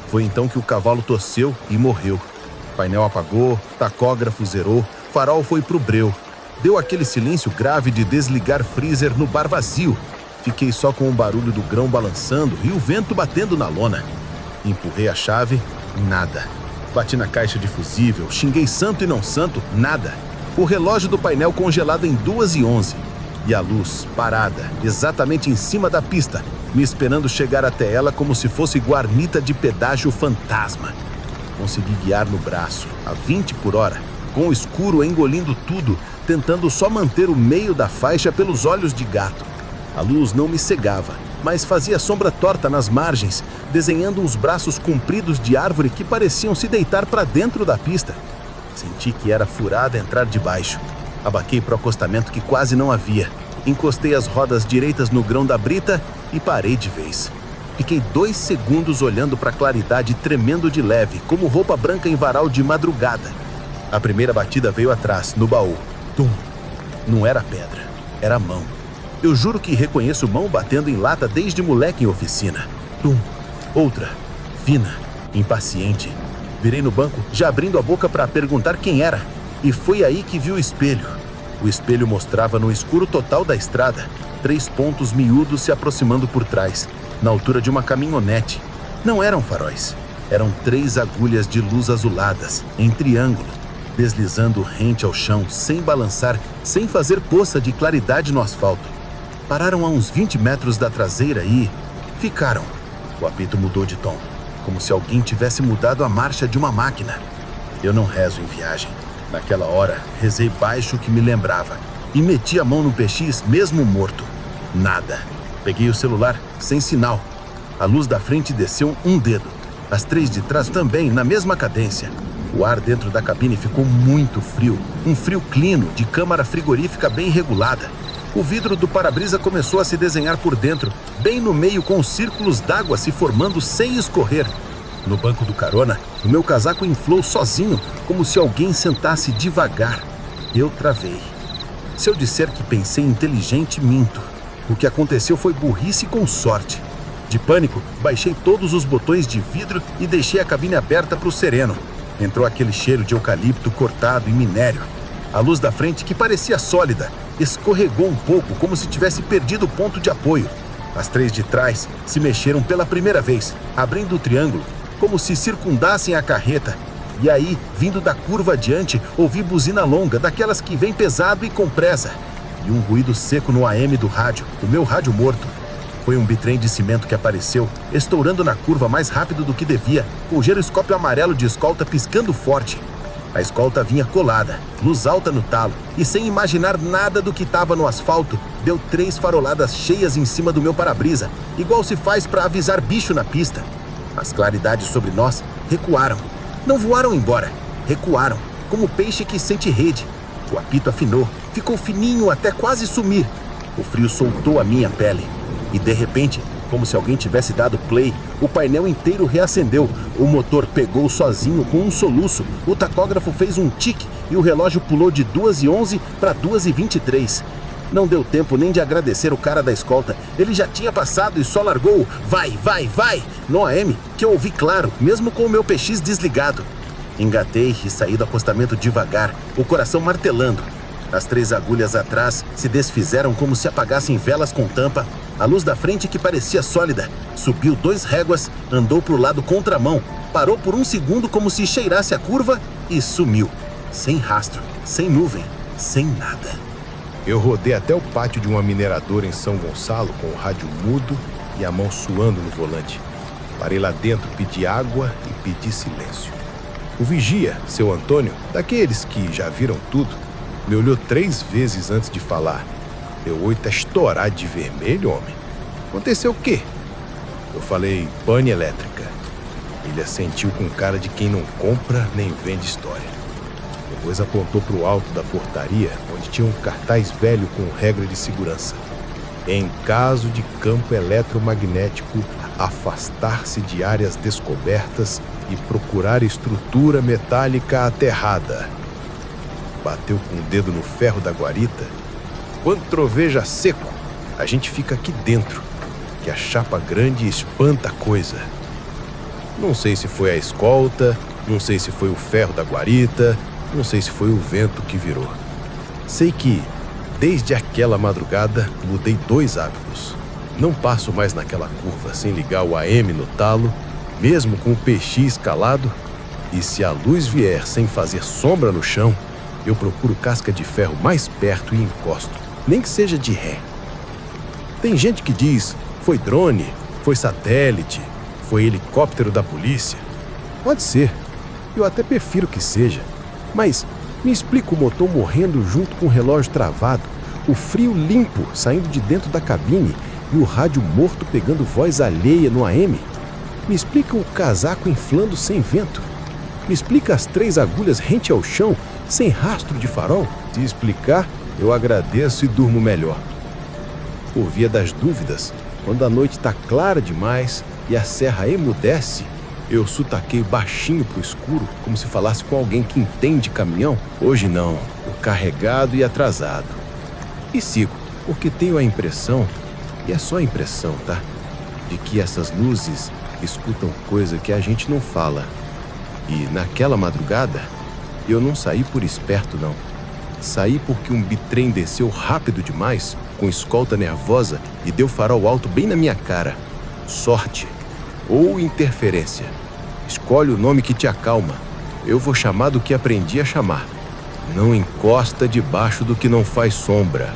[SPEAKER 4] Foi então que o cavalo tosseu e morreu. O painel apagou, tacógrafo zerou, farol foi pro breu. Deu aquele silêncio grave de desligar freezer no bar vazio. Fiquei só com o barulho do grão balançando e o vento batendo na lona. Empurrei a chave, nada. Bati na caixa de fusível, xinguei santo e não santo, nada. O relógio do painel congelado em 2h11.
[SPEAKER 2] E a luz, parada, exatamente em cima da pista, me esperando chegar até ela como se fosse guarnita de pedágio fantasma. Consegui guiar no braço, a 20 por hora, com o escuro engolindo tudo, tentando só manter o meio da faixa pelos olhos de gato. A luz não me cegava, mas fazia sombra torta nas margens, desenhando uns braços compridos de árvore que pareciam se deitar para dentro da pista. Senti que era furada entrar de baixo. Abaquei para o acostamento que quase não havia. Encostei as rodas direitas no grão da brita e parei de vez. Fiquei 2 segundos olhando para a claridade tremendo de leve, como roupa branca em varal de madrugada. A primeira batida veio atrás, no baú. Tum! Não era pedra, era mão. Eu juro que reconheço mão batendo em lata desde moleque em oficina. Tum! Outra, fina, impaciente. Virei no banco, já abrindo a boca para perguntar quem era. E foi aí que vi o espelho. O espelho mostrava no escuro total da estrada 3 pontos miúdos se aproximando por trás, na altura de uma caminhonete. Não eram faróis. Eram 3 agulhas de luz azuladas, em triângulo, deslizando rente ao chão, sem balançar, sem fazer poça de claridade no asfalto. Pararam a uns 20 metros da traseira e ficaram. O apito mudou de tom, como se alguém tivesse mudado a marcha de uma máquina. Eu não rezo em viagem. Naquela hora, rezei baixo o que me lembrava e meti a mão no PX mesmo morto. Nada. Peguei o celular, sem sinal. A luz da frente desceu um dedo. As 3 de trás também, na mesma cadência. O ar dentro da cabine ficou muito frio. Um frio clino, de câmara frigorífica bem regulada. O vidro do para-brisa começou a se desenhar por dentro, bem no meio com os círculos d'água se formando sem escorrer. No banco do carona, o meu casaco inflou sozinho, como se alguém sentasse devagar. Eu travei. Se eu disser que pensei inteligente, minto. O que aconteceu foi burrice com sorte. De pânico, baixei todos os botões de vidro e deixei a cabine aberta para o sereno. Entrou aquele cheiro de eucalipto cortado e minério. A luz da frente, que parecia sólida, escorregou um pouco, como se tivesse perdido o ponto de apoio. As 3 de trás se mexeram pela primeira vez, abrindo o triângulo, como se circundassem a carreta. E aí, vindo da curva adiante, ouvi buzina longa, daquelas que vem pesado e com pressa. E um ruído seco no AM do rádio, o meu rádio morto. Foi um bitrem de cimento que apareceu, estourando na curva mais rápido do que devia, com o giroscópio amarelo de escolta piscando forte. A escolta vinha colada, luz alta no talo, e sem imaginar nada do que estava no asfalto, deu 3 faroladas cheias em cima do meu para-brisa, igual se faz para avisar bicho na pista. As claridades sobre nós recuaram. Não voaram embora, recuaram, como peixe que sente rede. O apito afinou, ficou fininho até quase sumir. O frio soltou a minha pele. E de repente, como se alguém tivesse dado play, o painel inteiro reacendeu. O motor pegou sozinho com um soluço. O tacógrafo fez um tique e o relógio pulou de 2h11 para 2h23. Não deu tempo nem de agradecer o cara da escolta. Ele já tinha passado e só largou o vai, vai, vai no AM, que eu ouvi claro, mesmo com o meu PX desligado. Engatei e saí do acostamento devagar, o coração martelando. As 3 agulhas atrás se desfizeram como se apagassem velas com tampa. A luz da frente, que parecia sólida, subiu 2 réguas, andou pro lado contramão, parou por um segundo como se cheirasse a curva e sumiu. Sem rastro, sem nuvem, sem nada.
[SPEAKER 3] Eu rodei até o pátio de uma mineradora em São Gonçalo com o rádio mudo e a mão suando no volante. Parei lá dentro, pedi água e pedi silêncio. O vigia, seu Antônio, daqueles que já viram tudo, me olhou 3 vezes antes de falar. Meu olho tá estourado de vermelho, homem. Aconteceu o quê? Eu falei, pane elétrica. Ele assentiu com cara de quem não compra nem vende história. Depois apontou para o alto da portaria, onde tinha um cartaz velho com regra de segurança. Em caso de campo eletromagnético, afastar-se de áreas descobertas e procurar estrutura metálica aterrada. Bateu com o dedo no ferro da guarita. Quando troveja seco, a gente fica aqui dentro, que a chapa grande espanta a coisa. Não sei se foi a escolta, não sei se foi o ferro da guarita, não sei se foi o vento que virou. Sei que, desde aquela madrugada, mudei 2 hábitos. Não passo mais naquela curva sem ligar o AM no talo, mesmo com o PX calado, e se a luz vier sem fazer sombra no chão, eu procuro casca de ferro mais perto e encosto.
[SPEAKER 2] nem que seja de ré. Tem gente que diz, foi drone, foi satélite, foi helicóptero da polícia. Pode ser, eu até prefiro que seja, mas me explica o motor morrendo junto com o relógio travado, o frio limpo saindo de dentro da cabine e o rádio morto pegando voz alheia no AM? Me explica o casaco inflando sem vento? Me explica as 3 agulhas rente ao chão, sem rastro de farol? Se explicar, eu agradeço e durmo melhor. Por via das dúvidas, quando a noite está clara demais e a serra emudece, eu sutaqueio baixinho pro escuro, como se falasse com alguém que entende caminhão. Hoje não, tô carregado e atrasado. E sigo, porque tenho a impressão, e é só impressão, tá? De que essas luzes escutam coisa que a gente não fala. E naquela madrugada, eu não saí por esperto, não. Saí porque um bitrem desceu rápido demais, com escolta nervosa, e deu farol alto bem na minha cara. Sorte. Ou interferência. Escolhe o nome que te acalma. Eu vou chamar do que aprendi a chamar. Não encosta debaixo do que não faz sombra.